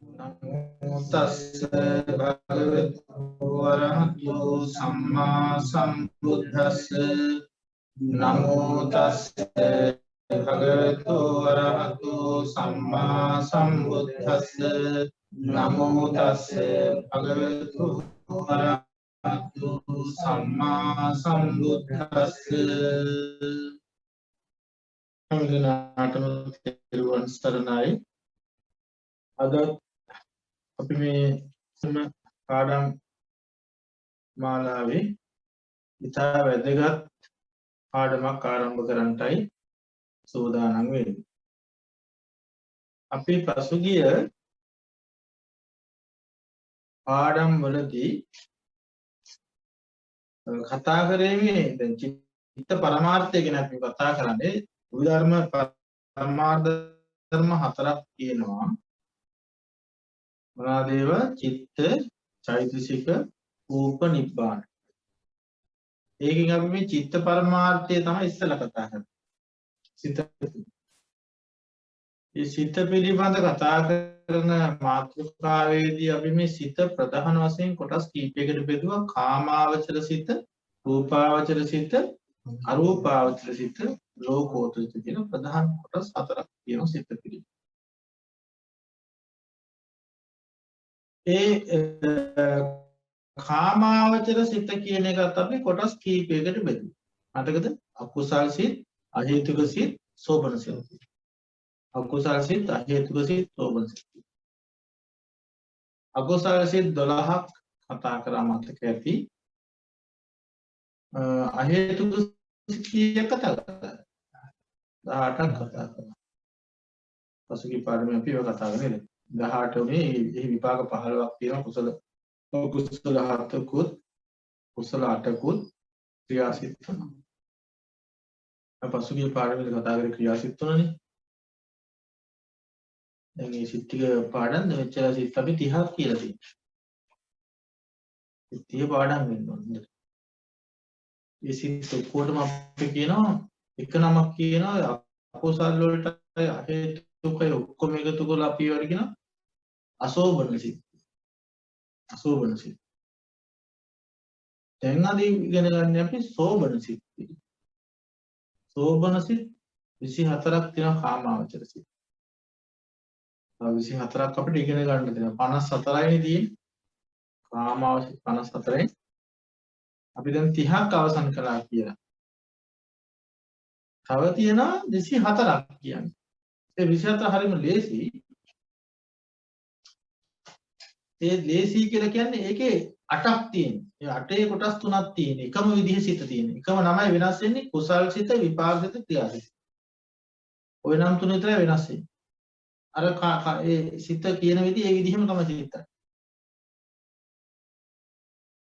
नमो तस्से भगवतो अरहतो सम्मा सम्बुद्धस्से नमो तस्से भगवतो अरहतो सम्मा सम्बुद्धस्से नमो तस्से भगवतो अरहतो सम्मा सम्बुद्धस्से नाटम तिरुवन सरनाई අද අපි මේ පාඩම් මාලාවේ ඉතා වැදගත් පාඩමක් ආරම්භ කරන්නටයි සූදානම් වෙන්නේ. අපි පසුගිය පාඩම් වලදී කතා කරේ මේ දැන් චිත්ත පරමාර්ථය ගැන අපි කතා කරන්නේ. උදාහරණ පරමාර්ථ ධර්ම හතරක් කියනවා. මොනවාදේව? චිත්ත, චෛතසික, රූප, නිබ්බාන. ඒකෙන් අපි මේ චිත්ත පරමාර්ථය තමයි ඉස්සෙල්ලා කතා කරන්නේ. සිත. මේ සිත පිළිබඳ කතා කරන මාතෘකාවේදී අපි මේ සිත ප්‍රධාන වශයෙන් කොටස් කීපයකට බෙදුවා. කාමාවචර සිත, රූපාවචර සිත, අරූපාවචර සිත, ලෝකෝත්තර සිත කියන ප්‍රධාන කොටස් හතරක් තියෙනවා සිත පිළිබඳ. කාමාවචර සිත කියන එකත් අපි කොටස් කීපයකට බෙදුවා. මතකද? අකුසල් සිත්, අහේතුක සිත්, සෝබන සිත්. අකුසල් සිත්, අහේතුක සිත්, සෝබන සිත්. අකුසල් සිත් 12ක් කතා කරා මතක ඇති. අහේතුක සිත් කීයක් කතා කරා? 18ක් කතා කරා. පසුගිය පාඩමේ අපි ඒවා කතා කරන්නේ. 18 උනේ එහි විපාක 15ක් තියෙනවා. කුසල 7කුත් කුසල 8කුත් ක්‍රියාසිත තුනක්. පසුගිය පාඩමේදී කතා කරේ ක්‍රියාසිත තුනනේ. දැන් මේ සිත් ටික පාඩම් මෙච්චර සිත් අපි 30ක් කියලා තියෙනවා. 30 පාඩම් වෙන්න ඕනේ. මේ සිත් ඔක්කොටම අපි කියනවා එක නමක් කියනවා අකුසල් වලට අහේතුකය ඔක්කොම එකතු කරලා අපි ඒවට කියනවා අසෝබන සිත්. අසෝබන සිත්. දැන් අද ඉගෙන ගන්න අපි සෝබන සිත්. සෝබන සිත් 24ක් තියෙනවා කාමාවචර සිත්. 24ක් අපිට ඉගෙන ගන්න තියෙනවා. 54යිනේ තියෙන්නේ. කාමාවචර 54යි. අපි දැන් 30ක් අවසන් කළා කියලා. තව තියෙනවා 24ක් කියන්නේ. ඒ 24 හරියම ලේසි. ඒ ලේසි කියලා කියන්නේ ඒකේ 8ක් තියෙනවා. ඒ 8 කොටස් 3ක් තියෙන. එකම විදිහේ සිත තියෙන. එකම නමයි වෙනස් වෙන්නේ කුසල් සිත, විපාක සිත, ක්‍රියාසිත. ওই නම් තුන විතරයි වෙනස් වෙන්නේ. අර ඒ සිත කියන විදිහ ඒ විදිහම තමයි සිත.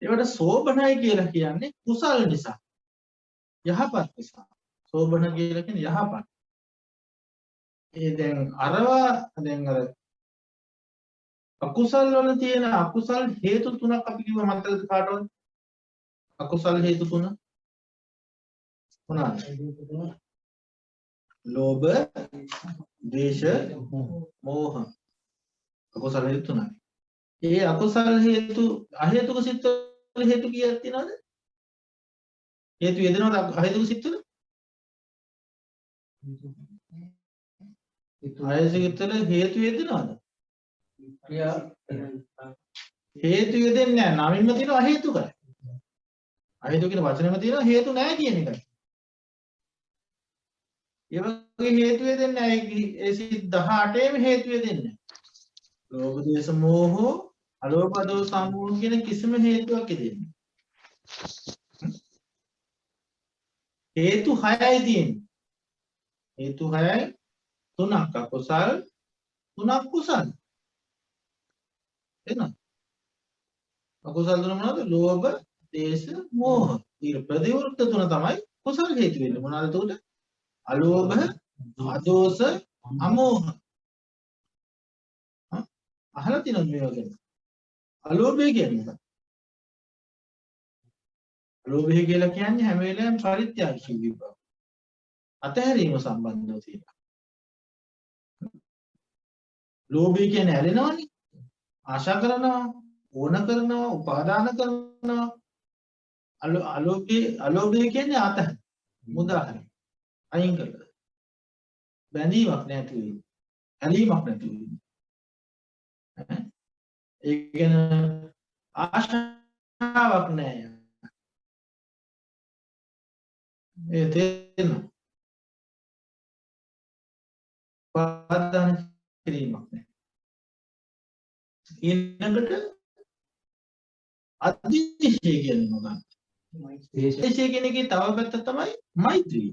ඒවට සෝබනයි කියලා කියන්නේ කුසල් නිසා. යහපත් නිසා. සෝබන කියලා කියන්නේ යහපත්. ඒ දැන් අරවා දැන් අර අකුසල් වල තියෙන අකුසල් හේතු තුනක් අපි කිව්ව මතකද කාටවත්? අකුසල් හේතු තුන මොනවාද? ලෝභ, ද්වේෂ, මෝහ. අකුසල හේතු තුනයි. ඒ අකුසල් හේතු අහේතුක සිත් වල හේතු කීයක් තියෙනවද? හේතු යෙදෙනවද අහේතුක සිත් වල? අහේතුක සිත් වල හේතු යෙදෙනවද? හේතු යෙදෙන්නේ නැහැ. නමින්ම තියෙන අහේතුකයි. අහේතුක කියන වචනේම තියෙන හේතු නැහැ කියන එකයි. ඒ වගේ හේතු යෙදෙන්නේ නැහැ. ඒ සිත් 18ේම හේතු යෙදෙන්නේ නැහැ. ලෝභ දේශ මෝහ අලෝභ දෝස සම්මෝහ කියන කිසිම හේතුවක් යෙදෙන්නේ නැහැ. හේතු 6යි තියෙන්නේ. හේතු 6යි 3ක් අකුසල් 3ක් කුසල්. එනවා. අකුසල් තුන මොනවද? ලෝභ, දේශ, මෝහ. ඊට ප්‍රතිවිරුද්ධ තුන තමයි කුසල් හේතු වෙන්නේ. මොනවාද එතකොට? අලෝභ, අදෝස, අමෝහ. අහලා තියෙනවද මේ වගේ? අලෝභය කියන්නේ මොකක්ද? අලෝභය කියලා කියන්නේ හැම වෙලාවෙම පරිත්‍යාගශීලී බව. අතහැරීම සම්බන්ධව තියෙනවා. ලෝභය කියන්නේ ඇලෙනවනේ. ආශා කරනවා, ඕන කරනවා, උපාදාන කරනවා. අලෝභය කියන්නේ අතහැර. මුදාහරින. අයින් කරලා. බැඳීමක් නැති වෙයි. ඇලීමක් නැති වෙයි. ඒ කියන්නේ ආශාවක් නැහැ. ඒ තේරෙනවා. උපාදාන කිරීමක් නැහැ. ඊළඟට අධිශය කියන්නේ මොකක්ද? අධිශය කියන එකේ තව පැත්ත තමයි මෛත්‍රී.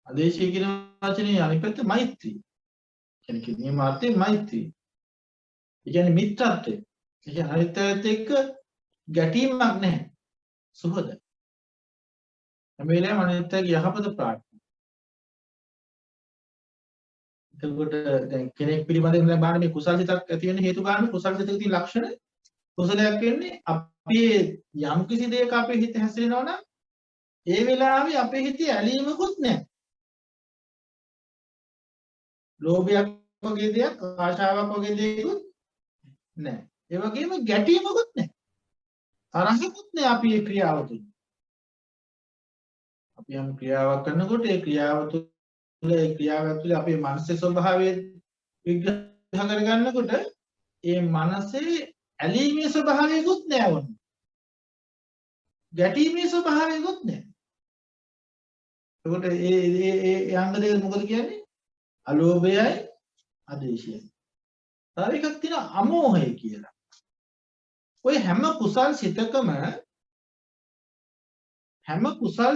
අධිශය කියන වචනේ අනිත් පැත්ත මෛත්‍රී. කියන්නේ කිසිම මාර්ථයේ මෛත්‍රී. ඒ කියන්නේ මිත්‍රත්වය. ඒ කියන්නේ අනිත්‍යයත් එක්ක ගැටීමක් නැහැ. සුහද. හැම වෙලාවෙම අනිත්‍යගේ යහපත ප්‍රාර්ථනා. එතකොට දැන් කෙනෙක් පිළිබඳව දැන් බලන්න මේ කුසල සිතක් ඇති වෙන්න හේතු ගන්න කුසල සිතක තියෙන ලක්ෂණ කුසලයක් වෙන්නේ අපි යම් කිසි දෙයක අපේ හිත හැසිරෙනවා නම් ඒ වෙලාවේ අපේ හිතේ ඇලීමකුත් නැහැ. ලෝභයක් වගේ දෙයක් ආශාවක් වගේ දෙයක්වත් නැහැ. ඒ වගේම ගැටීමකුත් නැහැ. තරහකුත් නැහැ අපි ඒ ක්‍රියාව තුළ. අපි යම් ක්‍රියාවක් කරනකොට ඒ ක්‍රියාව තුළ ඒ ක්‍රියාව ඇතුලේ අපේ මනසේ ස්වභාවය විග්‍රහ කරගන්නකොට ඒ මනසේ ඇලීමේ ස්වභාවයකුත් නැහැ වුණ. ගැටීමේ ස්වභාවයකුත් නැහැ. එතකොට ඒ අංග දෙක මොකද කියන්නේ? අලෝභයයි අධේශයයි. තව එකක් තියෙනවා අමෝහය කියලා. ඔය හැම කුසල්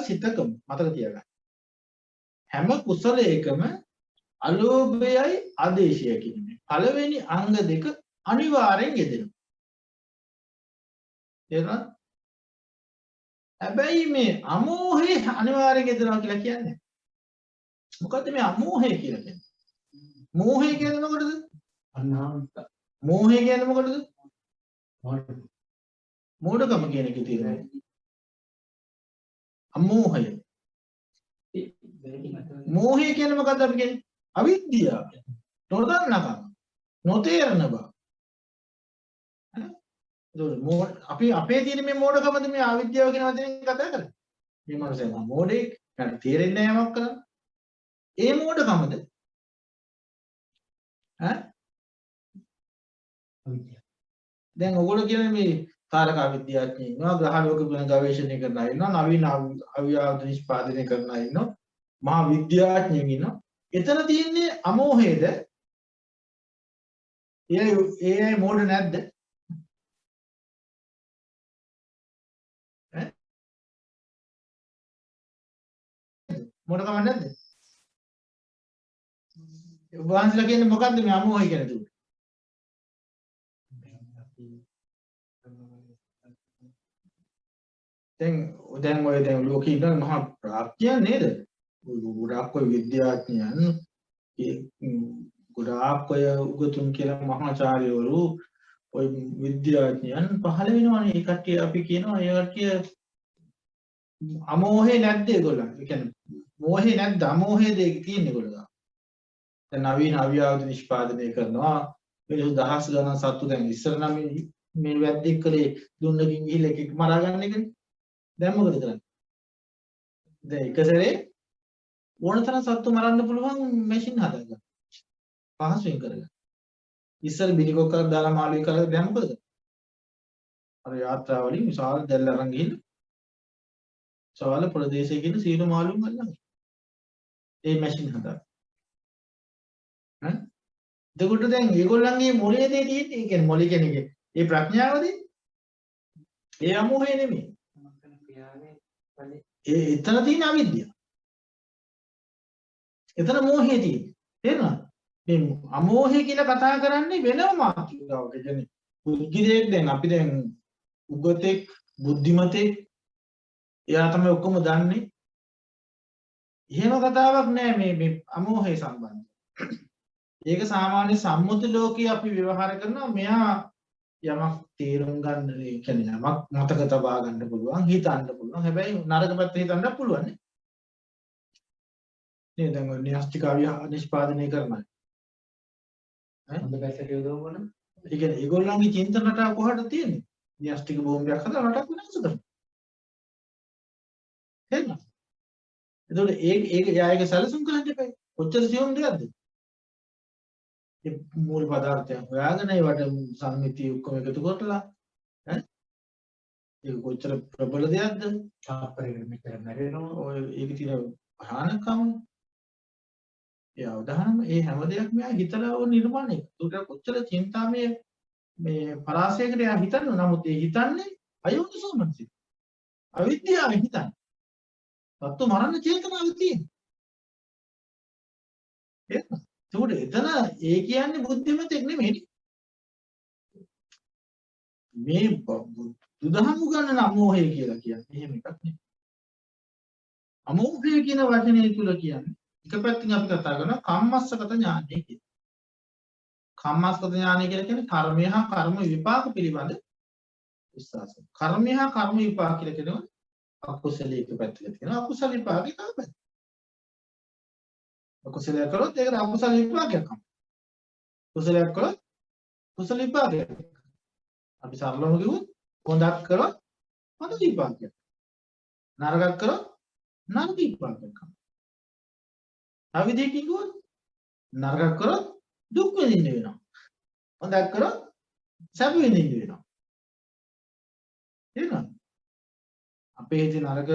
සිතකම මතක තියාගන්න. හැම කුසලයකම අලෝභයයි ආදේශය කියන්නේ පළවෙනි අංග දෙක අනිවාර්යෙන් යෙදෙනවා. තේරුණාද? හැබැයි මේ අමෝහය අනිවාර්යෙන් යෙදෙනවා කියලා කියන්නේ මොකද්ද මේ අමෝහය කියලා කියන්නේ? මෝහය කියන්නේ මොකටද? අනාන්ත. මෝහය කියන්නේ මොකටද? මෝඩකම කියන එකේ තියෙනවා. අමෝහය. මෝහය කියන්නේ මොකද්ද අපි කියන්නේ? අවිද්‍යාව. නොදන්නකම. නොතේරෙන බව. අපි අපේ තියෙන මේ මෝඩකමද මේ අවිද්‍යාව කියන වචනේ කතා කරන්නේ. මේ මනසේ මෝඩෙක් නැත්නම් තේරෙන්නේ නැහැ යමක් කරන්නේ. ඒ මෝඩකමද? දැන් ඔයගොල්ලෝ කියන්නේ මේ කාරක විද්‍යාඥයෝ ඉන්නවා, ග්‍රහ ලෝක ගැන ගවේෂණය කරන අය ඉන්නවා, නවීන අවියාවද නිෂ්පාදනය කරන අය ඉන්නවා, මහා විද්‍යාඥයෝ ඉන්නවා. එතන තියෙන්නේ අමෝහයද? ඒ මෝඩ නැද්ද? මෝඩකම නැද්ද? වහන්සලා කියන්නේ මොකද්ද මේ අමෝහය කියන දේ? දැන් ඔය දැන් ලෝකේ ඉන්න මහා ප්‍රඥා නේද? ගොඩාක් ඔය විද්‍යාඥයන් ගොඩාක් ඔය උගතුන් කියලා මහාචාර්යවරු ඔය විද්‍යාඥයන් පහළ වෙනවානේ. ඒ කට්ටිය අපි කියනවා ඒ කට්ටිය අමෝහේ නැද්ද ඒගොල්ලන්? ඒ කියන්නේ මෝහේ නැද්ද? අමෝහේ දෙක තියෙන ඒගොල්ලෝ. දැන් නවීන අවියාවද නිෂ්පාදනය කරනවා. මිනිස්සු දහස් ගණන් සත්තු දැන් ඉස්සර නම් මේ වැද්දෙක් කලේ දුන්නකින් ගිහිල්ලා එකෙක් මරා ගන්න එකනේ. දැන් මොකද කරන්නේ? දැන් එක සැරේ ඕන තරම් සත්තු මරන්න පුළුවන් මැෂින් හදාගන්න. පහසුවෙන් කරගන්න. ඉස්සර බිලිකොක්කක් දාලා මාළුවෙක් කරලා දැන් මොකද? අර යාත්‍රාවලින් විශාල දැල් අරන් ගිහින් සවාල ප්‍රදේශයේ ඉන්න සීල මාළුන් ගන්නවා. ඒ මැෂින් හදා. එතකොට දැන් මේගොල්ලන්ගේ මොලේදී තියෙන්නේ ඒ කියන්නේ මොලේ කියන්නේ ඒ ප්‍රඥාවදී ඒ අමෝහය නෙමෙයි. ඒ එතන තියෙන අවිද්‍යාව. එතන මෝහය තියෙන්නේ. තේරුණාද? මේ අමෝහය කියලා කතා කරන්නේ වෙනම මාතෘකාවක. ඒ කියන්නේ බුද්ධිලෙක් දැන් අපි දැන් උගතෙක් බුද්ධිමතෙක් එයා තමයි ඔක්කොම දන්නේ. එහෙම කතාවක් නෑ මේ අමෝහය සම්බන්ධ. ඒක සාමාන්‍ය සම්මුති ලෝකයේ අපි ව්‍යවහාර කරනවා. මෙයා යමක් තේරුම් ගන්න, ඒ කියන්නේ යමක් මතක තබා ගන්න පුළුවන්, හිතන්න පුළුවන්. හැබැයි නරක පැත්ත හිතන්න පුළුවන් නේ. නේද? දැන් ඔය න්‍යෂ්ටිකාවිය නිෂ්පාදනය කරනවා. හොඳ පැත්තට යොදවන්න. ඒ කියන්නේ ඒගොල්ලන්ගේ චින්තන රටාව කොහටද තියෙන්නේ? න්‍යෂ්ටික බෝම්බයක් හදලා රටක් විනාශ කරනවා. තේරුණාද? එතකොට ඒක යායක සැලසුම් කරන්න එපා. කොච්චර සියුම් දෙයක්ද? ඒ මූල පදාර්ථය හොයාගෙන ඒවට සම්මිතිය ඔක්කොම එකතු කරලා ඈ ඒක කොච්චර ප්‍රබල දෙයක්ද? තාප්පරයකට මෙතන මැරෙනවා. ඔය ඒක තියෙන භයානකම ඒ අවධානම ඒ හැම දෙයක්ම එයා හිතලා ඕන නිර්මාණය. ඒක කොච්චර චින්තාමය මේ පරාසයකට එයා හිතන්නේ. නමුත් ඒ හිතන්නේ අයෝනිසෝමනසික. අවිද්‍යාවෙන් හිතන්නේ. සත්තු මරන්න චේතනාව තියෙනවා. ඒක. ඒකට එතන ඒ කියන්නේ බුද්ධිමතෙක් නෙමෙයි. මේ බුදුදහම ගන්න අමෝහය කියලා කියන්නේ එහෙම එකක් නෙමෙයි. අමෝහය කියන වචනේ තුල කියන්නේ එක පැත්තකින් අපි කතා කරන කම්මස්සගත ඥානය කියන. කම්මස්සගත ඥානය කියලා කියන්නේ කර්මය හා කර්ම විපාක පිළිබඳ විශ්වාසය. කර්මය හා කර්ම විපාක කියලා කියනවා අකුසලයේ එක පැත්තකට කියනවා අකුසල විපාකේ තව පැත්තකට. අකුසලයක් කරොත් ඒකට අකුසල විපාකයක් හම්බ. කුසලයක් කරොත් කුසල විපාකයක්. අපි සරලවම කිව්වොත් හොඳක් කරොත් හොඳ විපාකයක්. නරකක් කරොත් නරක විපාකයක් හම්බ. අවිදේකින් කිව්වොත් නරකක් කරොත් දුක් විඳින්න වෙනවා. හොඳක් කරොත් සැප විඳින්න වෙනවා. තේරුණාද? අපේ හිතේ නරක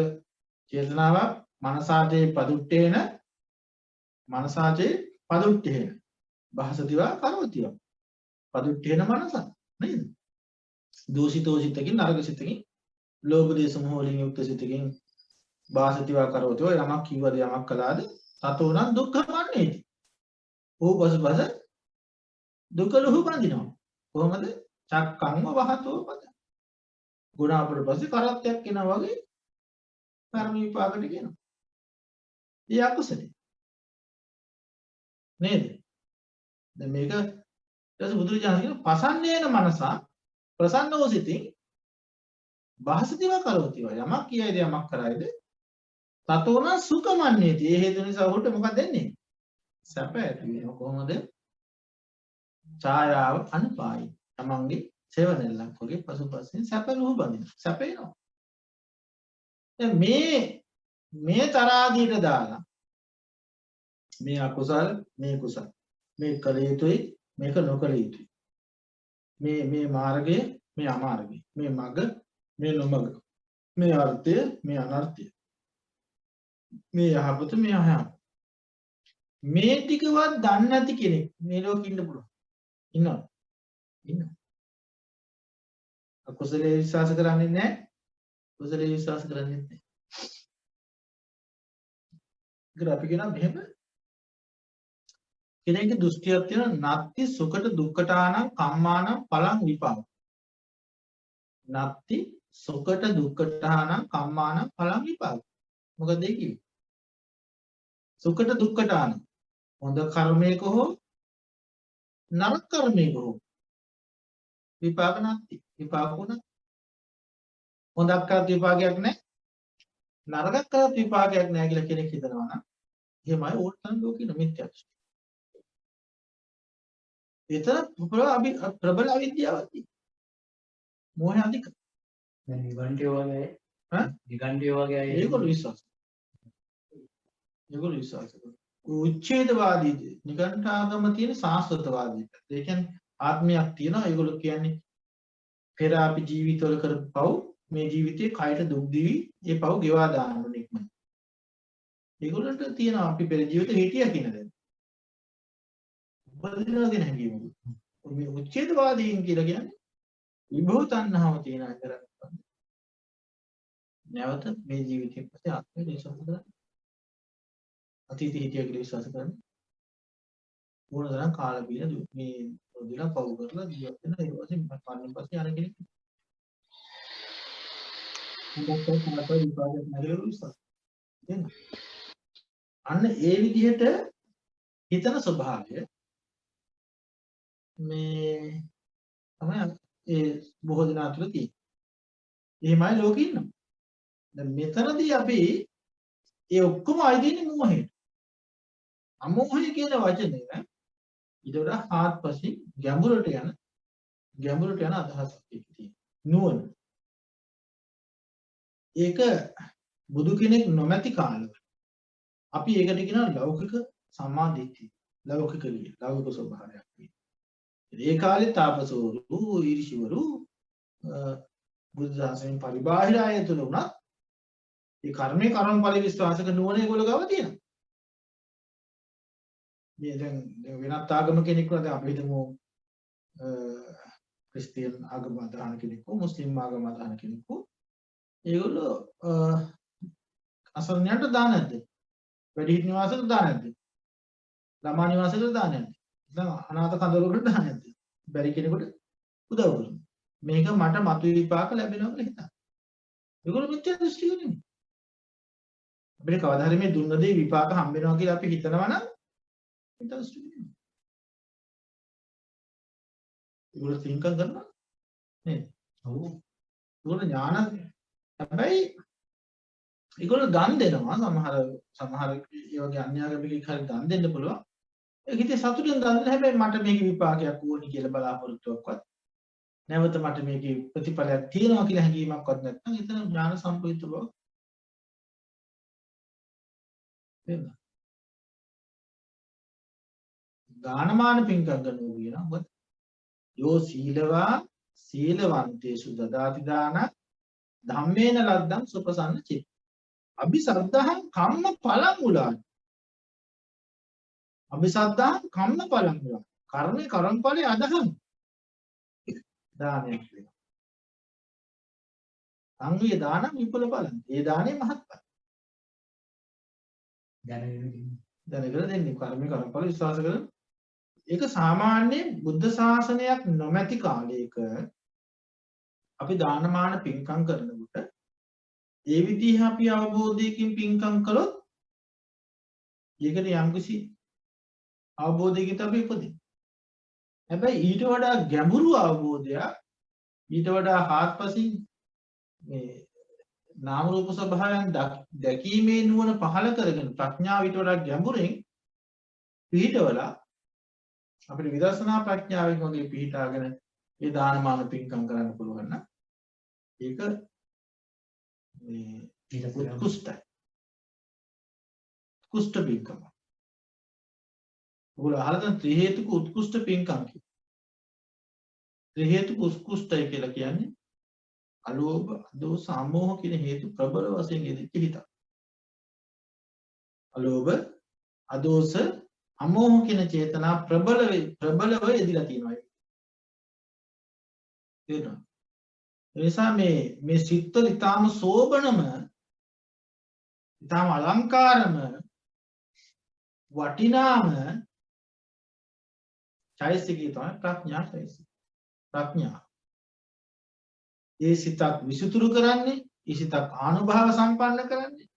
චේතනාවක් මනසාචේ පදුට්ටේන මනසාචේ පදුට්ටේන භාසතිවා කරවතිවා පදුට්ටේන මනස නේද? දූෂිතෝ සිතකින් නරක සිතකින් ලෝභ දේශ මොහ වලින් යුක්ත සිතකින් භාසතිවා කරවතිවා යමක් කිව්වද යමක් කළාද තතෝනං දුක්ඛමන්නේති. ඕපසපස දුක ලුහු බඳිනවා. කොහොමද? චක්කම්ම වහතෝ පද. ගුණ අපට පස්සේ කරත්තයක් එනවා වගේ කර්ම විපාකට කියනවා. ඒ අකුසලයි. නේද? දැන් මේක ඊට බුදුරජාණන් කියන පසන්නේන මනසා ප්‍රසන්න වූ සිතින් භාසතිව කරවතිව යමක් කියයිද යමක් කරයිද තතෝන සුඛමන්නේති. ඒ හේතු නිසා ඔහුට මොකක්ද දෙන්නේ? සැප ඇති වෙනවා. කොහොමද? ඡායාව අනුපායි. තමන්ගේ සේවනෙල්ලක් වගේ පසුපසින් සැප ලුහු බඳින. සැපේනවා. දැන් මේ තරාදීට දාලා මේ අකුසල් මේ කුසල් මේ කළ යුතුයි මේක නොකළ යුතුයි. මේ මාර්ගය මේ අමාර්ගය මේ මඟ මේ නොමඟ මේ අර්ථය මේ අනර්ථය මේ යහපත මේ අයහපත මේ ටිකවත් දන්නේ නැති කෙනෙක් මේ ලෝකෙ ඉන්න පුළුවන්. ඉන්නවා. අකුසලයේ විශ්වාස කරන්නේ නැහැ. කුසලයේ විශ්වාස කරන්නේ නැහැ. ඒක අපි කියනවා මෙහෙම කෙනෙක්ගේ දෘෂ්ටියක් තියෙන නත්ති සුකට දුක්කටානම් කම්මානම් පලං විපාක. නත්ති සුකට දුක්කටානම් කම්මානම් පලං විපාක. මොකද ඒ කිව්වේ? සුකට දුක්කටානම් හොඳ කර්මයක හෝ නරක කර්මයක හෝ විපාක නැති. විපාක උනත් හොඳක් කරත් විපාකයක් නැහැ. නරකක් කරත් විපාකයක් නැහැ කියලා කෙනෙක් හිතනවා නම් එහෙමයි ඕට්ටන් ලෝකෙ මිත්‍යාදෘෂ්ටි. ඒතර ප්‍රබල අවිද්‍යාවක් තියෙනවා. මොහේ අධික. දැන් නිගණ්ඨයෝ වගේ නිගණ්ඨයෝ වගේ අය ඒගොල්ලෝ විශ්වාස කරනවා. උච්ඡේදවාදී නිගණ්ඨාගම තියෙන සාස්වතවාදී. ඒ කියන්නේ ආත්මයක් තියෙනවා. ඒගොල්ලෝ කියන්නේ පෙර අපි ජීවිතවල කරපු පව් මේ ජීවිතේ කයට දුක් දිවි ඒ පව් ගෙවා දාන්න ඕනේ ඉක්මන. ඒගොල්ලන්ට තියෙනවා අපි පෙර ජීවිතේ හිටියා කියන දේ. උපදිනවගෙන හැංගීම. මේ උච්ඡේදවාදීන් කියලා කියන්නේ විභව තණ්හාව තියෙන අය කරන්නේ. නැවත මේ ජීවිතේ පස්සේ ආත්මය විශ්වාස කරන්නේ. අතීතයේ හිටියා කියලා විශ්වාස කරන්නේ. මොනතරම් කාල බීලා මේ පොදිලා පව් කරලා ජීවත් වෙන ඒ වගේ මරණ පස්සේ යන කෙනෙක්. අන්න ඒ විදිහට හිතන ස්වභාවය මේ තමයි ඒ බොහෝ දෙනා තුළ තියෙන්නේ. එහෙමයි ලෝකෙ ඉන්නවා. දැන් මෙතනදී අපි ඒ ඔක්කොම අයිදින්නේ මොහේට. අමෝහය කියන වචනේ ඊට වඩා හාත්පසින් ගැඹුරට යන අදහසක් ඒකේ තියෙනවා. නුවණ. ඒක බුදු කෙනෙක් නොමැති කාලවල අපි ඒකට කියනවා ලෞකික සම්මාදිට්ඨිය. ලෞකික ස්වභාවයක් තියෙනවා. ඒ කාලේ තාපසවරු ඊර්ෂිවරු බුද්ධ ශාසනයෙන් පරිබාහිර අය තුළ උනත් ඒ කර්මයේ කර්මඵල විශ්වාසක නුවණ ඒගොල්ලෝ ගාව තියෙනවා. මේ දැන් වෙනත් ආගම කෙනෙක් වුණා දැන් අපි හිතමු ක්‍රිස්තියානි ආගම අදහන කෙනෙක් හෝ මුස්ලිම් ආගම අදහන කෙනෙක් හෝ ඒගොල්ලෝ අසරණයන්ට දාන නැද්ද? වැඩිහිටි නිවාසෙට දාන නැද්ද? ළමා නිවාසෙට දාන නැද්ද? දැන් අනාථ කඳවුරකට දාන නැද්ද? බැරි කෙනෙකුට උදව් කරනවා. මේක මට මතු විපාක ලැබෙනවා කියලා හිතනවා. ඒගොල්ලෝ මිත්‍යා දෘෂ්ටිය නෙමෙයි. අපිට කවදා හරි මේ දුන්න දේ විපාක හම්බ වෙනවා කියලා අපි හිතනවා නම් මිත්‍යා දෘෂ්ටිය නෙමෙයි. ඒගොල්ලෝ තින්කම් කරනවා නේද? ඔව්. ඒගොල්ලෝ ඥාන හැබැයි ඒගොල්ලෝ දන් දෙනවා සමහර ඒ වගේ අන්‍යාගමිකෙක් හරි දන් දෙන්න පුළුවන්. ඒක හිතේ සතුටින් දන් දෙන හැබැයි මට මේකේ විපාකයක් ඕනි කියලා බලාපොරොත්තුවක්වත් නැවත මට මේකේ ප්‍රතිඵලයක් තියෙනවා කියලා හැඟීමක්වත් නැත්නම් එතන ඥාන සම්ප්‍රයුක්ත බව වෙනවා. දානමාන පින්කම් කරනවා කියනවා මොකද? යෝ සීලවන්තේසු දදාති දාන ධම්මේන ලද්දං සුපසන්න චිත්ත. අபிසද්ධහං කම්ම පලං උලාන. අபிසද්ධහං කම්ම පලං උලාන. කර්මේ කර්මඵලයේ අදහම්. දානයක් වෙනවා. සංඝේ දාන විපුල බලං. ඒ දානේ මහත්ඵල. දැනගෙන දෙන්නේ කර්මේ කර්මඵල විශ්වාස කරන. ඒක සාමාන්‍ය බුද්ධ ශාසනයක් නොමැති කාලයක අපි දානමාන පින්කම් කරනකොට ඒ විදිහ අපි අවබෝධයකින් පින්කම් කළොත් ඒකට යම්කිසි අවබෝධයකින් අපි ඉපදිනවා. හැබැයි ඊට වඩා ගැඹුරු අවබෝධයක් ඊට වඩා හාත්පසින් මේ නාම රූප ස්වභාවයන් දැකීමේ නුවණ පහළ කරගෙන ප්‍රඥාව ඊට වඩා ගැඹුරින් පිහිටවලා අපිට විදර්ශනා ප්‍රඥාවෙන් වගේ පිහිටාගෙන ඒ දානමාන පින්කම් කරන්න පුළුවන් නම් ඒක මේ උත්කෘෂ්ඨ පින්කම. ඔයගොල්ලෝ අහලා තියෙන ත්‍රි හේතුක උත්කෘෂ්ඨ පින්කම් කියන. ත්‍රි හේතුක උත්කෘෂ්ඨයි කියලා කියන්නේ අලෝභ, අදෝස, අමෝහ කියන හේතු ප්‍රබල වශයෙන් යෙදිච්ච හිත. අලෝභ, අදෝස, අමෝහ කියන චේතනා ප්‍රබලව යෙදිලා තියෙනවා. තේරෙනවද? ඒ නිසා මේ සිත්වල ඊටාම සෝබනම ඊටාම අලංකාරම වටිනාම චෛතසිකය තමයි ප්‍රඥා චෛතසිකය. ප්‍රඥා. ඒ සිතක් විසුතුරු කරන්නේ, ඒ සිතක් ආනුභාව සම්පන්න කරන්නේ,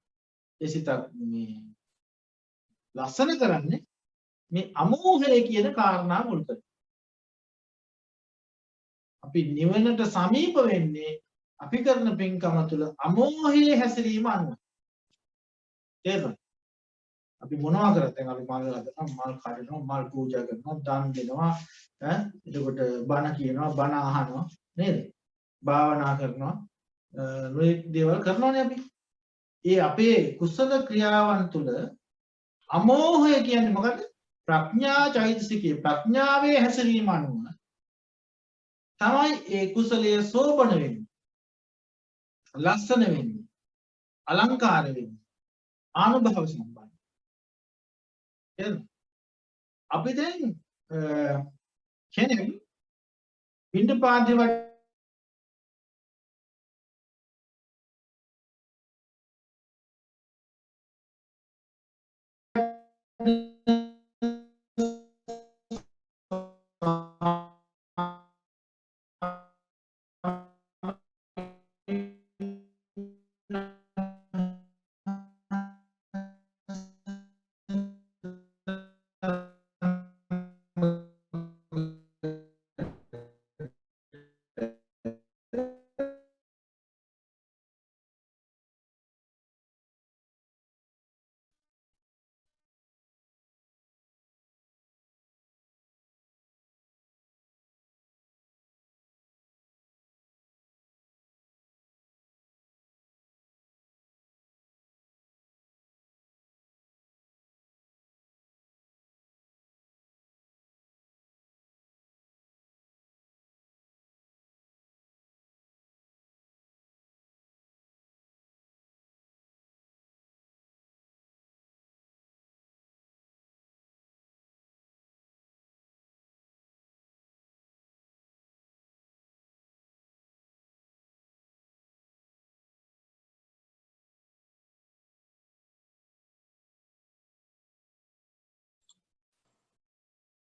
ඒ සිතක් මේ ලස්සන කරන්නේ මේ අමෝහය කියන කාරණා මුල් කරගෙන. අපි නිවනට සමීප වෙන්නේ අපි කරන පින්කම තුළ අමෝහයේ හැසිරීම අනුව. තේරුණාද? අපි මොනවා කරත් දැන් අපි මල් හදනවා, මල් කඩනවා, මල් පූජා කරනවා, දන් දෙනවා, එතකොට බණ කියනවා, බණ අහනවා නේද? භාවනා කරනවා, මේ දේවල් කරනවානේ අපි. ඒ අපේ කුසල ක්‍රියාවන් තුළ අමෝහය කියන්නේ මොකද්ද? ප්‍රඥා චෛතසිකයේ ප්‍රඥාවේ හැසිරීම අනුව තමයි ඒ කුසලයේ සෝබන වෙන්නේ, ලස්සන වෙන්නේ, අලංකාර වෙන්නේ, ආනුභව සම්පන්න. එහෙනම් අපි දැන් කෙනෙක් පින්ඩපාතේ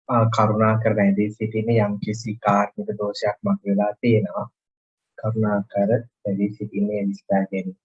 කරුණාකර රැඳී සිටින යම් කිසි කාර්මික දෝෂයක් මත වෙලා තියෙනවා. කරුණාකර රැඳී සිටින්නේ විස්තර ගැනීම.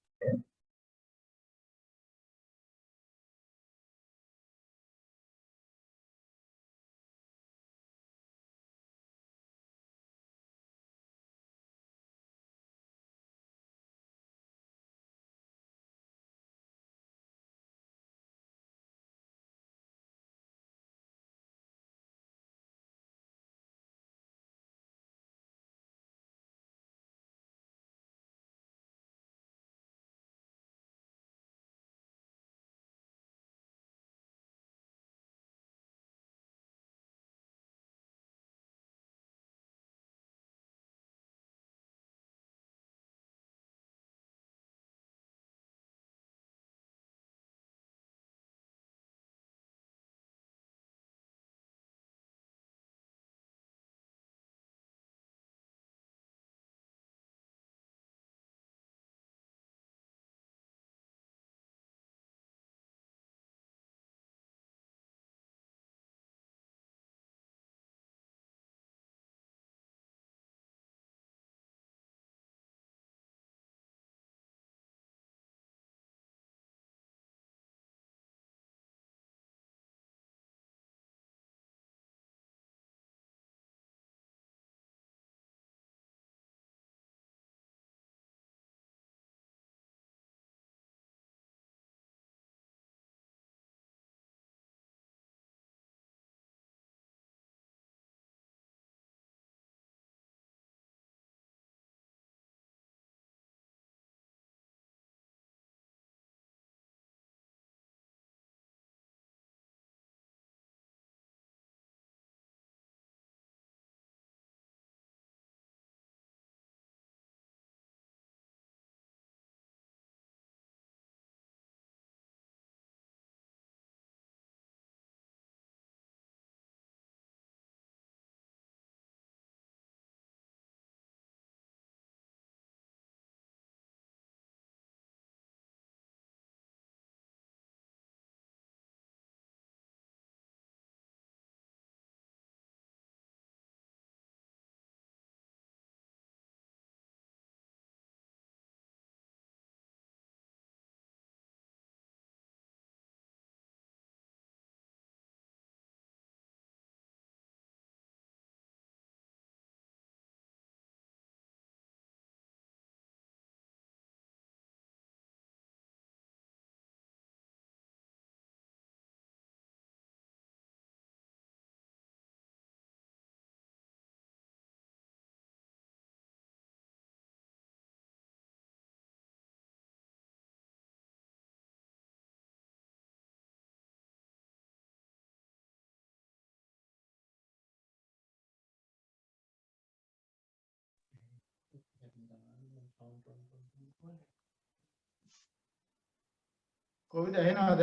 කොවිද ඇහෙනවද?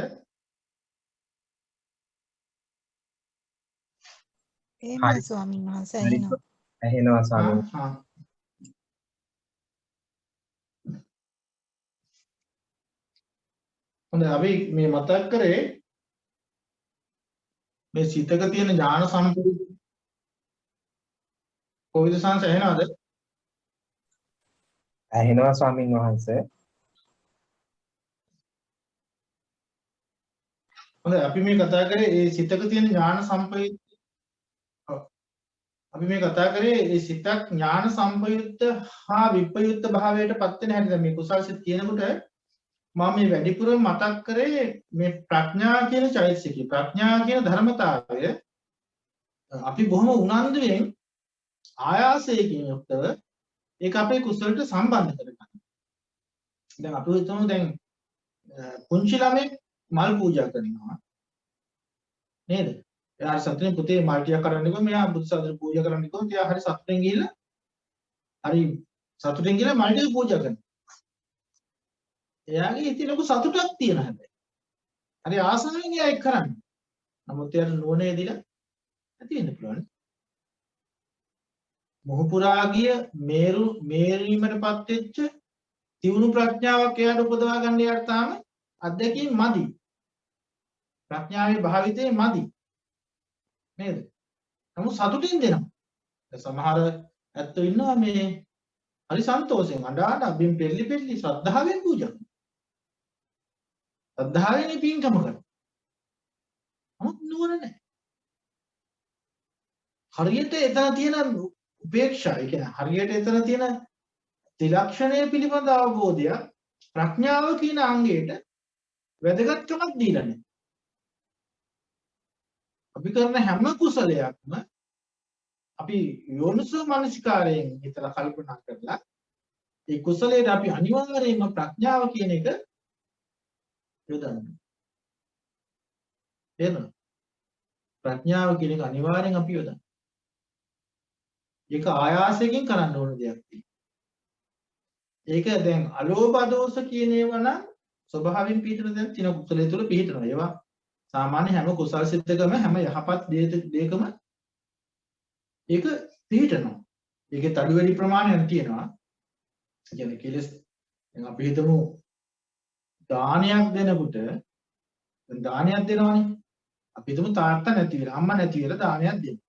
එහෙමයි ස්වාමීන් වහන්සේ ඇහෙනවා. ඇහෙනවා ස්වාමීන් වහන්සේ. හා හොඳයි අපි මේ මතක් කරේ මේ සිතක තියෙන ඥාන සම්පූර්ණ කොවිද සංස ඇහෙනවද? ඇහෙනවා ස්වාමීන් වහන්සේ. හොඳයි අපි මේ කතා කරේ ඒ සිතක තියෙන ඥාන සම්පයුක්ත අපි මේ කතා කරේ ඒ සිතක් ඥාන සම්පයුක්ත හා විපයුක්ත භාවයට පත් වෙන හැටි. මේ කුසල් සිත් කියනකොට මම මේ වැඩිපුර මතක් කරේ මේ ප්‍රඥා කියන චෛතසිකය. ප්‍රඥා කියන ධර්මතාවය අපි බොහොම උනන්දුවෙන් ආයාසයෙන් යුක්තව ඒක අපේ කුසලට සම්බන්ධ කරගන්න. දැන් අපි හිතමු දැන් පුංචි ළමෙක් මල් පූජා කරනවා නේද? එයා සතුටින් පුතේ මල් ටික කරන්න ගිහම මෙයා බුදු සසුන පූජා කරන්න ගිහම එයා හරි සතුටින් ගිහිල්ලා මල් ටික පූජා කරනවා. එයාගේ හිතේ ලොකු සතුටක් තියෙනවා හැබැයි. හරි ආසාවෙන් එයා ඒක කරන්නේ. නමුත් එයාට නුවණ එදිලා නැති වෙන්න පුළුවන්. මොහු පුරා ගිය මේරීමටපත් වෙච්ච තියුණු ප්‍රඥාවක් එයාට උපදවා ගන්න එයාට තාම අත්දැකීම් මදි. ප්‍රඥාවේ භාවිතේ මදි. නේද? නමුත් සතුටින් දෙනවා. සමහර ඇත්තෝ ඉන්නවා මේ හරි සන්තෝෂෙන් අඬාට අබින් පෙරලි පෙරලි ශ්‍රද්ධාවෙන් පූජා කරනවා. ශ්‍රද්ධාවෙන් පින්කම කරනවා. නමුත් නුවණ නැහැ. හරියට එතන තියෙන උපේක්ෂා, ඒ කියන්නේ හරියට එතන තියෙන ත්‍රිලක්ෂණය පිළිබඳ අවබෝධය ප්‍රඥාව කියන අංගයට වැදගත්කමක් දීලා නැහැ. අපි කරන හැම කුසලයක්ම අපි යෝනිසෝ මනසිකාරයෙන් හිතලා කල්පනා කරලා ඒ කුසලයට අපි අනිවාර්යයෙන්ම ප්‍රඥාව කියන එක යොදන්න. එහෙනම් ප්‍රඥාව කියන එක අනිවාර්යෙන් අපි යොදන්න. ඒක ආයාසයෙන් කරන්න ඕන දෙයක් තියෙනවා. ඒක දැන් අලෝභ දෝෂ කියන ඒවා නම් ස්වභාවයෙන් පිළිතර දැන් තින කුසලයේ තුල පිළිතරනවා. ඒවා සාමාන්‍ය හැම කුසල් සිතකම හැම යහපත් දෙයකම ඒක පිළිතරනවා. ඒකේ තඩු වැඩි ප්‍රමාණයක් තියෙනවා. කියන්නේ කෙලස් දැන් අපි හිතමු දානයක් දෙනකොට දැන් දානයක් දෙනවනේ. අපි හිතමු තාත්තා නැති වෙලා අම්මා නැති වෙලා දානයක් දෙනවා.